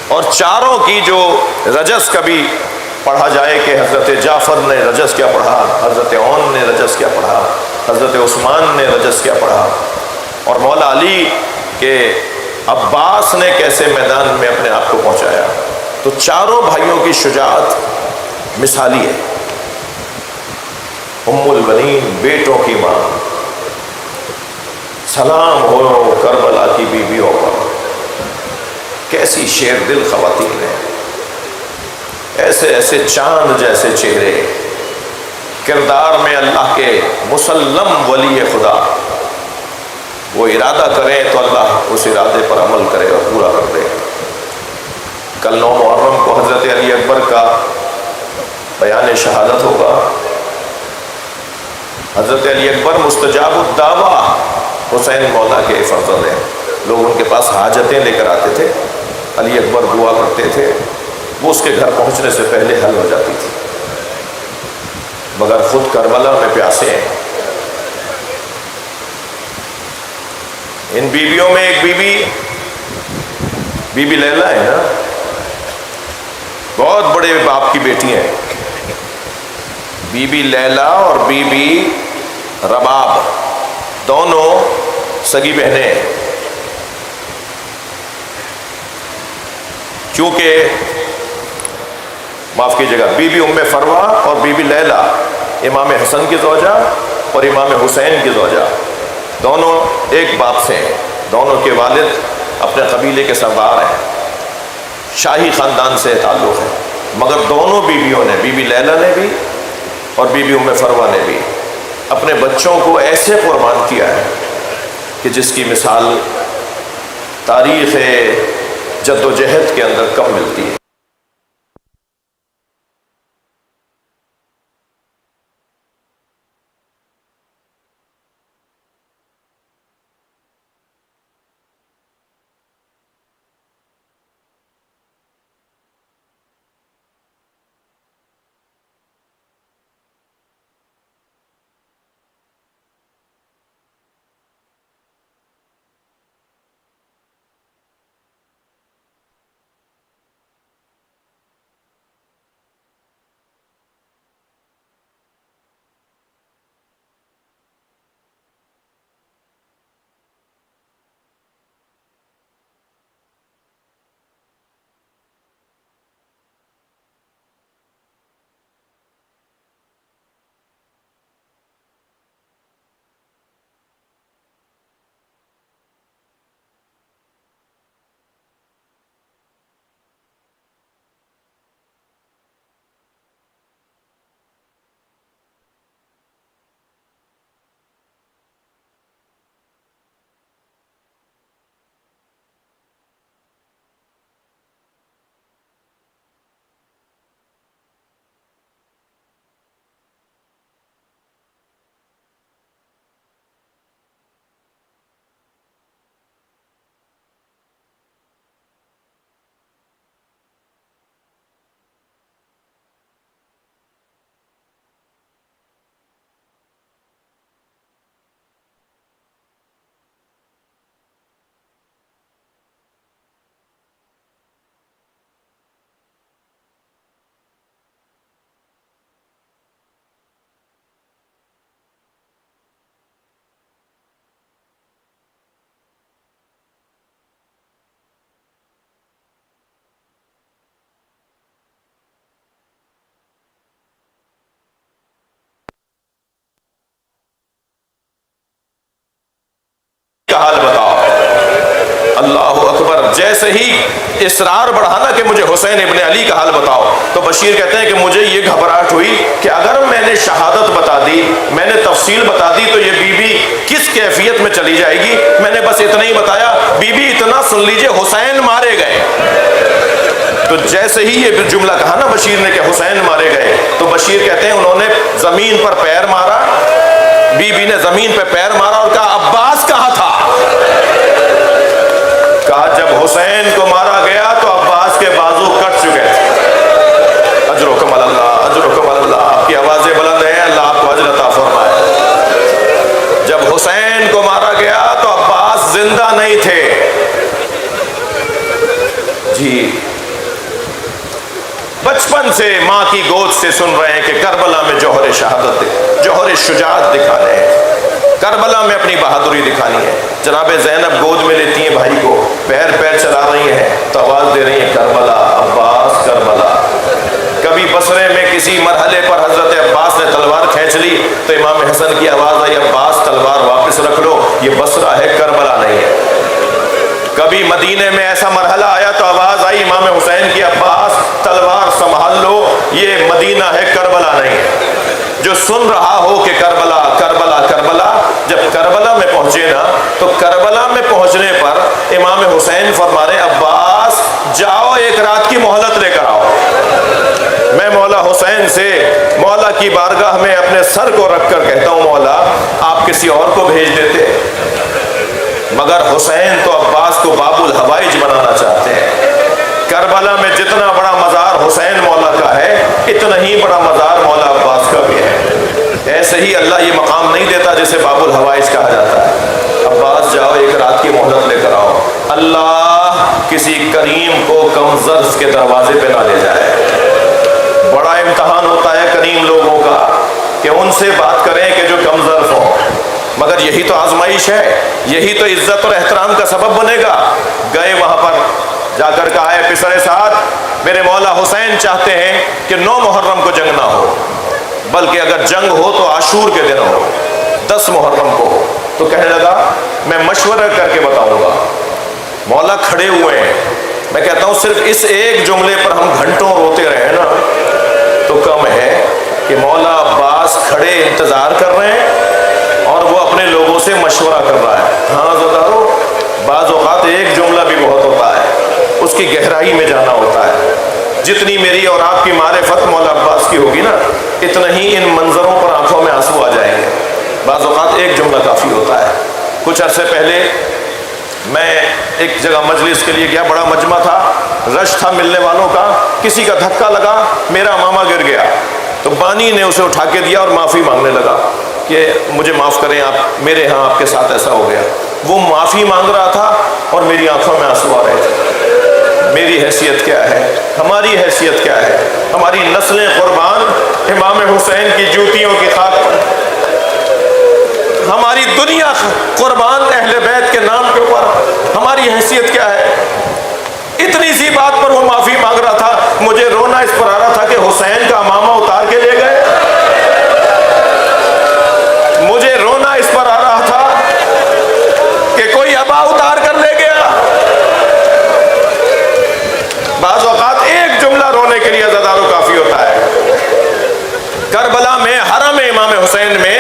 اور چاروں کی جو رجس کبھی پڑھا جائے کہ حضرت جعفر نے رجس کیا پڑھا، حضرت عون نے رجس کیا پڑھا، حضرت عثمان نے رجس کیا پڑھا، اور مولا علی کے عباس نے کیسے میدان میں اپنے آپ کو پہنچایا۔ تو چاروں بھائیوں کی شجاعت مثالی ہے۔ ام البنین، بیٹوں کی ماں، سلام ہو کربلا کی بیویوں پر، کیسی شیر دل خواتین ہیں، ایسے ایسے چاند جیسے چہرے، کردار میں اللہ کے مسلم ولی خدا، وہ ارادہ کریں تو اللہ اس ارادے پر عمل کرے اور پورا کر دے۔ کل 9 محرم کو حضرت علی اکبر کا بیان شہادت ہوگا۔ حضرت علی اکبر مستجاب الدعویٰ حسین مولا کے فرزند ہیں، لوگ ان کے پاس حاجتیں لے کر آتے تھے، علی اکبر دعا کرتے تھے، وہ اس کے گھر پہنچنے سے پہلے حل ہو جاتی تھی، مگر خود کربلا میں پیاسے ہیں۔ ان بیویوں میں ایک بی بی لیلا ہے نا، بہت بڑے باپ کی بیٹی ہیں، بی بی لیلا اور بی بی رباب، دونوں سگی بہنیں ہیں۔ چونکہ معاف کیجیے گا، بی بی ام فروہ اور بی بی لیلا امام حسن کی زوجہ اور امام حسین کی زوجہ، دونوں ایک باپ سے ہیں، دونوں کے والد اپنے قبیلے کے سردار ہیں، شاہی خاندان سے تعلق ہے، مگر دونوں بیویوں نے، بی بی لیلا نے بھی اور بی بی ام فروہ نے بھی، اپنے بچوں کو ایسے قربان کیا ہے کہ جس کی مثال تاریخ جد و جہد کے اندر کم ملتی ہے۔ کا حال بتاؤ، اللہ اکبر، جیسے ہی اصرار بڑھانا کہ مجھے حسین ابن علی کا حال بتاؤ، تو بشیر کہتے ہیں کہ مجھے یہ گھبراہٹ ہوئی کہ اگر میں نے شہادت بتا دی، میں نے تفصیل بتا دی تو یہ بی بی کس کیفیت میں چلی جائے گی۔ میں نے بس اتنا ہی بتایا، بی بی اتنا سن لیجئے، حسین مارے گئے۔ تو جیسے ہی یہ جملہ کہا نا بشیر نے کہ حسین مارے گئے، تو بشیر کہتے ہیں انہوں نے زمین پر پیر مارا، بی بی نے زمین پہ پیر مارا اور کہا عباس کہاں تھا؟ کہا جب حسین کو مارا گیا تو عباس کے بازو کٹ چکے تھے۔ اجرکم اللہ، اجرکم اللہ، آپ کی آوازیں بلند ہیں، اللہ آپ کو اجر عطا فرمائے۔ جب حسین کو مارا گیا تو عباس زندہ نہیں تھے۔ جی بچپن سے ماں کی گود سے سن رہے ہیں کہ کربلا میں جوہر شہادت، جوہر شجاعت دکھانے ہیں، کربلا میں اپنی بہادری دکھانی ہے۔ جناب زینب گود میں لیتی ہیں بھائی کو، پیر پیر چلا رہی ہیں تو آواز دے رہی ہیں کربلا، عباس کربلا۔ کبھی بصرے میں کسی مرحلے پر حضرت عباس نے تلوار کھینچ لی تو امام حسن کی آواز آئی عباس تلوار واپس رکھ لو، یہ بصرہ ہے کربلا نہیں ہے۔ کبھی مدینے میں ایسا مرحلہ آیا تو آواز آئی امام حسین کی عباس تلوار سنبھال لو، یہ مدینہ ہے کربلا نہیں ہے۔ جو سن رہا ہو کہ کربلا کربلا کربلا، جب کربلا میں پہنچے نا تو کربلا میں پہنچنے پر امام حسین فرما رہے عباس جاؤ ایک رات کی مہلت لے کر آؤ، میں مولا حسین سے مولا کی بارگاہ میں اپنے سر کو رکھ کر کہتا ہوں مولا آپ کسی اور کو بھیج دیتے، مگر حسین تو عباس کو باب الحوائج بنانا چاہتے ہیں۔ کربلا میں جتنا بڑا مزار حسین مولا کا ہے اتنا ہی بڑا مزار مولا عباس کا بھی ہے۔ ایسے ہی اللہ یہ مقام نہیں دیتا جسے باب الحوائج کہا جاتا ہے۔ عباس جاؤ ایک رات کی کی مہلت لے کر آؤ۔ اللہ کسی کریم کو کم ظرف کے دروازے پہ نہ لے جائے۔ بڑا امتحان ہوتا ہے کریم لوگوں کا کہ ان سے بات کریں کہ جو کم ظرف ہو، مگر یہی تو آزمائش ہے، یہی تو عزت اور احترام کا سبب بنے گا۔ گئے وہاں پر جا کر کہا ہے پسر سعد، میرے مولا حسین چاہتے ہیں کہ 9 محرم کو جنگ نہ ہو، بلکہ اگر جنگ ہو تو عاشور کے دن ہو، 10 محرم کو ہو۔ تو کہنے لگا میں مشورہ کر کے بتاؤں گا۔ مولا کھڑے ہوئے ہیں، میں کہتا ہوں صرف اس ایک جملے پر ہم گھنٹوں روتے رہے نا تو کم ہے کہ مولا عباس کھڑے انتظار کر رہے ہیں اور وہ اپنے لوگوں سے مشورہ کر رہا ہے۔ ہاں زدارو، بعض اوقات ایک جملہ بھی بہت ہوتا ہے، اس کی گہرائی میں جانا ہوتا ہے۔ جتنی میری اور آپ کی معرفت مولا عباس کی ہوگی نا، اتنا ہی ان منظروں پر آنکھوں میں آنسو آ جائیں گے۔ بعض اوقات ایک جملہ کافی ہوتا ہے۔ کچھ عرصے پہلے میں ایک جگہ مجلس کے لیے گیا، بڑا مجمع تھا، رش تھا ملنے والوں کا، کسی کا دھکا لگا، میرا امامہ گر گیا، تو بانی نے اسے اٹھا کے دیا اور معافی مانگنے لگا کہ مجھے معاف کریں آپ، میرے ہاں آپ کے ساتھ ایسا ہو گیا۔ وہ معافی مانگ رہا تھا اور میری آنکھوں میں آنسو آ رہے تھے۔ میری حیثیت کیا ہے، ہماری حیثیت کیا ہے، ہماری نسلیں قربان امام حسین کی جوتیوں کی خاک پر، ہماری دنیا قربان اہل بیت کے نام کے اوپر، ہماری حیثیت کیا ہے۔ اتنی سی بات پر وہ معافی مانگ رہا تھا، مجھے رونا اس پر آ رہا تھا کہ حسین کا امامہ اتار کے لے گئے۔ مجھے رونا اس پر آ رہا تھا کہ کوئی ابا اتار کر لے گیا۔ بعض اوقات ایک جملہ رونے کے لیے زدارو کافی ہوتا ہے۔ کربلا میں حرم امام حسین میں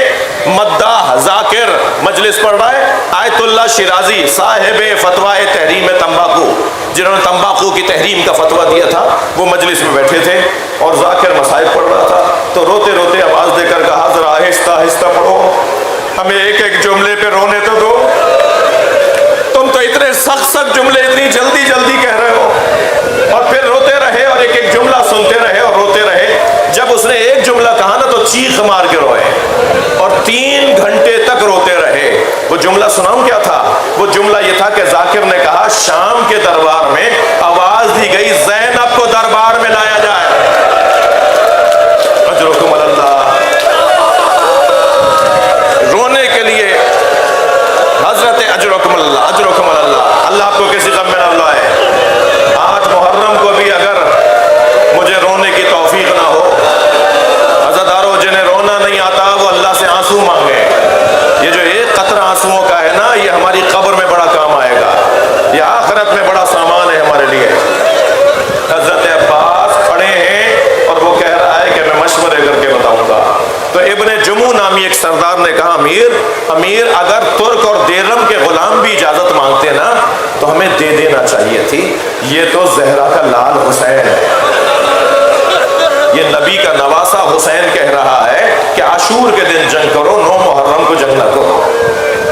مداح ذاکر مجلس پڑھ رہا ہے، آیت اللہ شیرازی صاحب فتویٰ تحریم تمباکو، جنہوں نے تمباکو کی تحریم کا فتویٰ دیا تھا، وہ مجلس میں بیٹھے تھے اور ذاکر مصائب پڑھ رہا تھا۔ تو روتے روتے آواز دے کر کہا ذرا آہستہ آہستہ پڑھو، ہمیں ایک ایک جملے پہ رونے تو دو، تم تو اتنے سخت سخت جملے اتنی جلدی جلدی کہہ رہے ہو۔ اور پھر روتے رہے اور ایک ایک جملہ سنتے رہے اور روتے رہے۔ جب اس نے ایک جملہ کہا نا تو چیخ مار کے روئے اور 3 گھنٹے تک روتے رہے۔ وہ جملہ سناؤں کیا تھا؟ وہ جملہ یہ تھا کہ ذاکر نے کہا شام کے دربار میں آواز دی گئی زینب کو دربار میں لایا جائے۔ اجرکم اللہ، رونے کے لیے حضرت اجرکم اللہ، اجرکم اللہ، اللہ آپ کو کسی غم میں نہ لائے۔ 8 محرم کو بھی اگر مجھے رونے کی توفیق نہ ہو، عزادارو جنہیں رونا نہیں آتا وہ اللہ سے آنسو مانگے۔ یہ جو ایک قطرہ آنسوؤں کا ہے نا، یہ ہماری قبر میں بڑا کام آئے گا، یہ آخرت میں بڑا سامان ہے ہمارے لیے۔ حضرت عباس کھڑے ہیں اور وہ کہہ رہا ہے کہ میں مشورے کر کے بتاؤں گا۔ تو ابن جمو نامی ایک سردار نے کہا امیر اگر ترک اور دیرم کے غلام بھی اجازت مانگتے نا تو ہمیں دے دینا چاہیے تھی، یہ تو زہرا کا لال حسین ہے، یہ نبی کا نواسا حسین کہہ رہا ہے کہ عاشور کے دن جنگ کرو، 9 محرم کو جنگ نہ کرو۔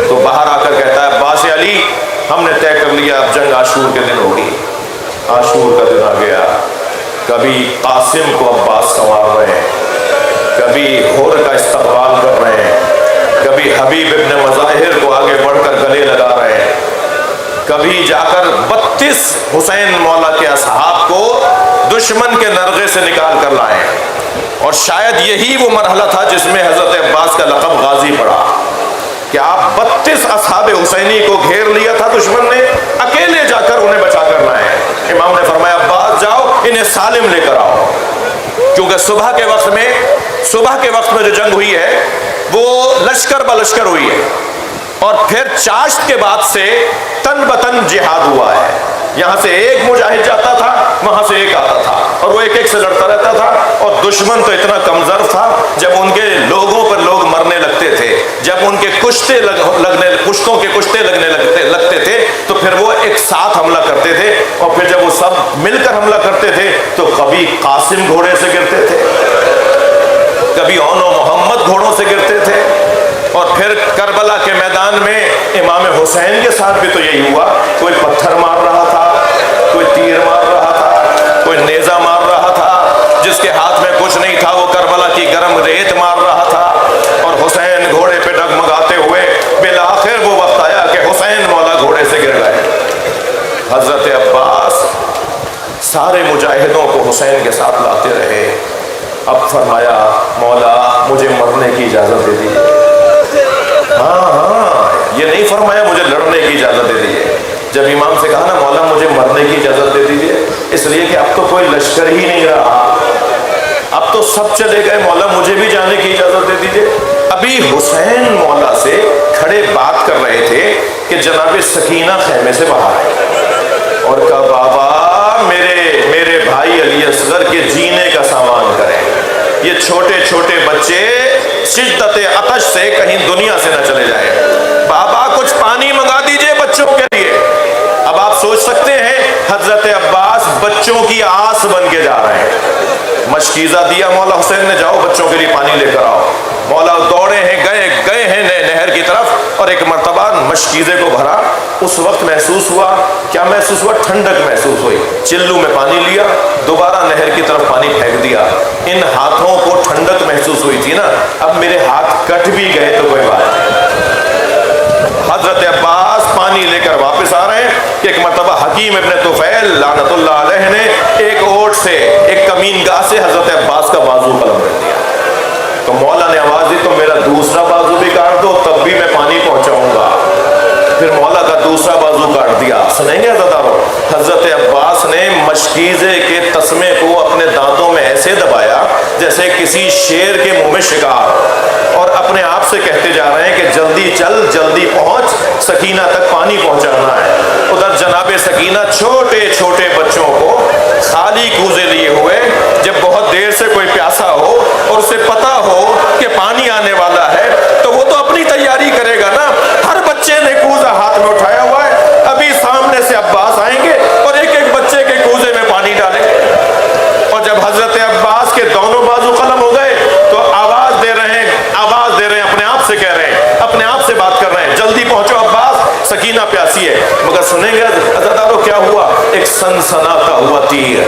تو باہر آ کر کہتا ہے عباس علی ہم نے طے کر لیا اب جنگ عاشور کے دن ہوگی۔ عاشور کا دن آ گیا، کبھی قاسم کو عباس سنوار رہے ہیں، کبھی ہور کا استقبال کر رہے ہیں، کبھی حبیب ابن مظاہر کو آگے بڑھ کر گلے لگا رہے ہیں، کبھی جا کر 32 حسین مولا کے اصحاب کو دشمن کے نرغے سے نکال کر لائے۔ اور شاید یہی وہ مرحلہ تھا جس میں حضرت عباس کا لقب غازی پڑا کہ آپ 32 اصحاب حسینی کو گھیر لیا تھا دشمن نے، اکیلے جا کر انہیں بچا کر لائے۔ امام نے فرمایا عباس جاؤ انہیں سالم لے کر آؤ، کیونکہ صبح کے وقت میں جو جنگ ہوئی ہے وہ لشکر بلشکر ہوئی ہے، اور پھر چاشت کے بعد سے تن بتن جہاد ہوا ہے۔ یہاں سے ایک مجاہد جاتا تھا، وہاں سے ایک آتا تھا، اور وہ ایک ایک سے لڑتا رہتا تھا۔ اور دشمن تو اتنا کمزور تھا، جب ان کے لوگوں پر لوگ مرنے لگتے تھے، جب ان کے کشتوں کے کشتے لگتے تھے تو پھر وہ ایک ساتھ حملہ کرتے تھے، اور پھر جب وہ سب مل کر حملہ کرتے تھے تو کبھی قاسم گھوڑے سے گرتے تھے، کبھی اون و محمد گھوڑوں سے گرتے تھے۔ اور پھر کربلا کے میدان میں امام حسین کے ساتھ بھی تو یہی ہوا، کوئی پتھر مار رہا تھا، کوئی تیر مار رہا تھا، کوئی نیزہ مار رہا تھا، جس کے ہاتھ میں کچھ نہیں تھا وہ کربلا کی گرم ریت مار رہا تھا۔ اور حسین گھوڑے پہ ڈگمگاتے ہوئے بالآخر وہ وقت آیا کہ حسین مولا گھوڑے سے حضرت عباس سارے مجاہدوں کو حسین کے ساتھ لاتے رہے. اب فرمایا مولا مجھے مرنے کی اجازت دے دیجیے. ہاں یہ نہیں فرمایا مجھے لڑنے کی اجازت دے دیجیے. جب امام سے کہا نا مولا مجھے مرنے کی اجازت دے دیجیے، اس لیے کہ اب تو کوئی لشکر ہی نہیں رہا، اب تو سب چلے گئے، مولا مجھے بھی جانے کی اجازت دے دیجیے. ابھی حسین مولا سے کھڑے بات کر رہے تھے کہ جناب سکینہ خیمے سے باہر آئے اور کہا بابا میرے بھائی علی اصغر کے جینے کا سامان کریں. یہ چھوٹے چھوٹے بچے شدت عطش سے کہیں دنیا سے نہ چلے جائیں. بابا کچھ پانی منگا دیجئے بچوں کے لیے. اب آپ سوچ سکتے ہیں حضرت عباس بچوں کی آس بن کے جا رہے ہیں. مشکیزہ دیا مولا حسین نے، جاؤ بچوں کے لیے پانی لے کر آؤ. مولا دوڑے ہیں، گئے ہیں نہر کی طرف اور ایک مرتبہ مشکیزے کو بھرا. اس وقت محسوس ہوا، کیا محسوس ہوا؟ ٹھنڈک محسوس ہوئی. چلو میں پانی لیا، دوبارہ نہر کی طرف پانی پھینک دیا. ان ہاتھوں کو ٹھنڈک محسوس ہوئی تھی نا، اب میرے ہاتھ کٹ بھی گئے تو کوئی بات نہیں. حضرت عباس پانی لے کر واپس آ رہے ہیں کہ ایک مرتبہ حکیم ابن طفیل لعنت اللہ علیہ نے ایک اوٹ سے، ایک کمین گاہ سے حضرت عباس کا بازو قلم کر دیا. تو مولا نے آواز دی تو میرا دوسرا بازو بھی کاٹ دو تب بھی میں پانی پہنچاؤں گا. پھر مولا کا دوسرا بازو کاٹ دیا. سنیں گے عزادارو، حضرت عباس نے مشکیزے کے تسمے کو اپنے دانتوں میں ایسے دبایا جیسے کسی شیر کے منہ میں شکار، اور اپنے آپ سے کہتے جا رہے ہیں کہ جلدی چل، جلدی پہنچ، سکینہ تک پانی پہنچانا ہے. ادھر جناب سکینہ چھوٹے چھوٹے بچوں کو خالی کوزے لیے ہوئے، جب بہت دیر سے کوئی پیاسا ہو اور اسے پتا ہو کہ پانی آنے والا ہے تو وہ تو اپنی تیاری کرے گا نا. ہر بچے نے کوزہ ہاتھ میں اٹھایا ہوا ہے. ابھی سامنے سے عباس آئیں گے اور ایک ایک بچے کے کوزے میں پانی ڈالیں گے. اور جب حضرت عباس کے دونوں بازو قلم ہو گئے تو آواز دے رہے ہیں، اپنے آپ سے کہہ رہے ہیں، اپنے آپ سے بات کر رہے ہیں، جلدی پہنچو عباس، سکینہ پیاسی ہے. مگر سنیں گے عزادارو کیا ہوا؟ ایک سنسناتا ہوا تیر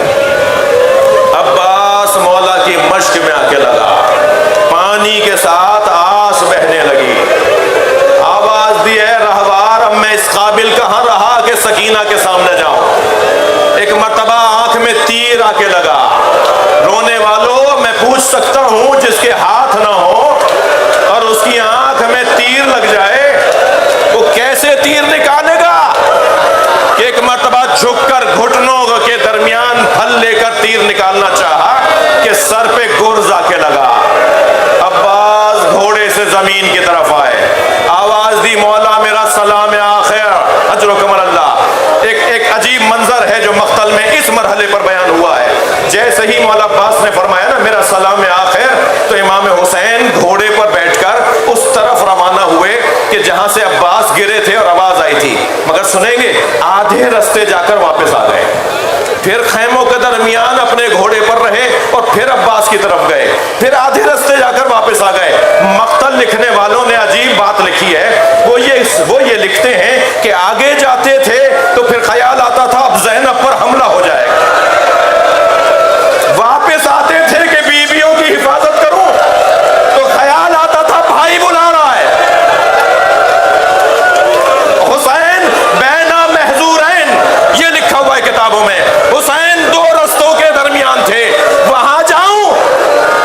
عباس مولا کی مشق میں آ کے لگا. پانی کے ساتھ آس بہنے لگی. آواز دی ہے رہوار اب میں اس قابل کہاں رہا کہ سکینہ کے سامنے جاؤں. ایک مرتبہ آنکھ میں تیر آ کے لگا. رونے والوں میں پوچھ سکتا ہوں جس کے ہاتھ نہ ہو اور اس کی آنکھ میں تیر لگ جائے وہ کیسے تیر نکالے گا؟ کہ ایک مرتبہ جھک کر گھٹنوں کے درمیان پھل لے کر تیر نکالنا چاہا کہ سر پہ گرز آ کے لگا. عباس گھوڑے سے زمین کی طرف آئے. آواز دی مولا میرا سلام آخر اجرکم اللہ. ایک عجیب منظر ہے جو مقتل میں اس مرحلے پر بیان ہوا ہے. جیسے ہی مولا عباس نے فرمایا نا میرا سلام آخر، تو امام حسین گھوڑے پر بیٹھ کر اس طرف روانہ ہوئے کہ جہاں سے عباس گرے تھے اور آواز آئی تھی. مگر سنیں گے آدھے رستے جا کر واپس آ گئے. پھر خیموں کے درمیان اپنے گھوڑے پر رہے اور پھر عباس کی طرف گئے. پھر آدھے رستے جا کر واپس آ گئے. مقتل لکھنے والوں نے عجیب بات لکھی ہے. وہ یہ لکھتے ہیں کہ آگے جاتے تھے تو پھر خیال آتا تھا اب زینب پر حملہ ہو جائے گا. واپس آتے تھے کہ بیویوں کی حفاظت کروں تو خیال آتا تھا بھائی بلا رہا ہے. حسین بینا محظورین یہ لکھا ہوا ہے کتابوں میں. حسین دو رستوں کے درمیان تھے. وہاں جاؤں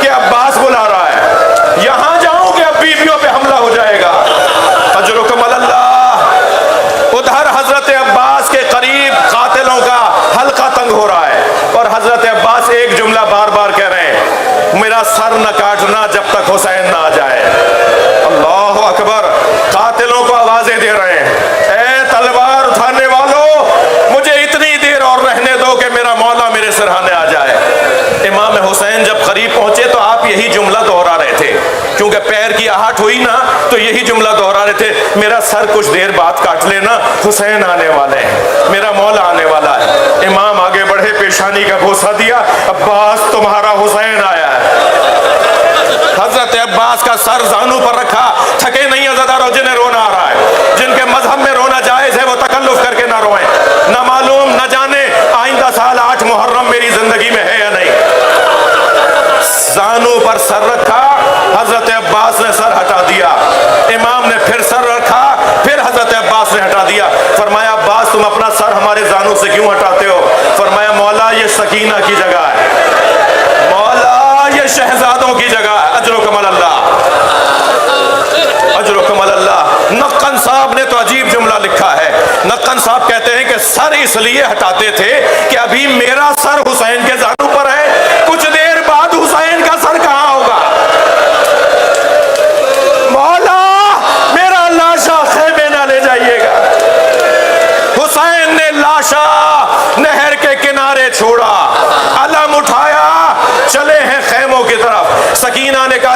کہ عباس بلا رہا ہے، یہاں جاؤں کہ اب بیویوں پہ حملہ ہو جائے گا. اجرکم اللہ. ادھر حضرت عباس کے قریب قاتلوں کا حلقہ تنگ ہو رہا ہے اور حضرت عباس ایک جملہ بار بار کہہ رہے ہیں میرا سر نہ کاٹنا جب تک حسین نہ آ جائے. اللہ اکبر. قاتلوں کو آوازیں دے رہے ہیں اے تلوار اٹھانے والوں مجھے اتنی دیر اور رہنے دو کہ میرا مولا میرے سرحانے آ جائے. امام حسین جب قریب پہنچے تو آپ یہی جملہ دہرا رہے تھے. کیونکہ پیر کی آہٹ ہوئی نا تو یہی جملہ دہرا رہے تھے میرا سر کچھ دیر بعد کاٹ لینا، حسین آنے والے ہیں، میرا مولا آنے والا ہے. امام آگے بڑھے، پیشانی کا بوسہ دیا، عباس تمہارا حسین آیا ہے. حضرت عباس کا سر زانو پر رکھا. تھکے نہیں عزادارو جنہیں رونا آ رہا ہے، جن کے مذہب میں رونا جائز ہے وہ تکلف کر کے نہ روئیں. نہ معلوم نہ جانے آئندہ سال 8 محرم میری زندگی میں ہے یا نہیں. زانو پر سر رکھا، حضرت عباس نے سر ہٹا دیا. امام نے پھر سر رکھا، پھر حضرت عباس نے ہٹا دیا. فرمایا عباس تم اپنا سر ہمارے زانو کیوں ہٹاتے ہو؟ فرمایا مولا یہ سکینہ کی جگہ ہے، مولا یہ شہزادوں کی جگہ ہے۔ اجرکم اللہ، اجرکم اللہ۔ نقن صاحب نے تو عجیب جملہ لکھا ہے، نقن صاحب کہتے ہیں کہ سر اس لیے ہٹاتے تھے کہ ابھی میرا سر حسین کے زانو پر ہے، کچھ دیر بعد حسین کا سر کہاں ہوگا؟ مولا میرا لاشا خیمے نہ لے جائیے گا۔ حسین نے لاشا نہر کے کنارے چھوڑا، علم اٹھایا، چلے ہیں خیموں کی طرف۔ سکینہ نے کہا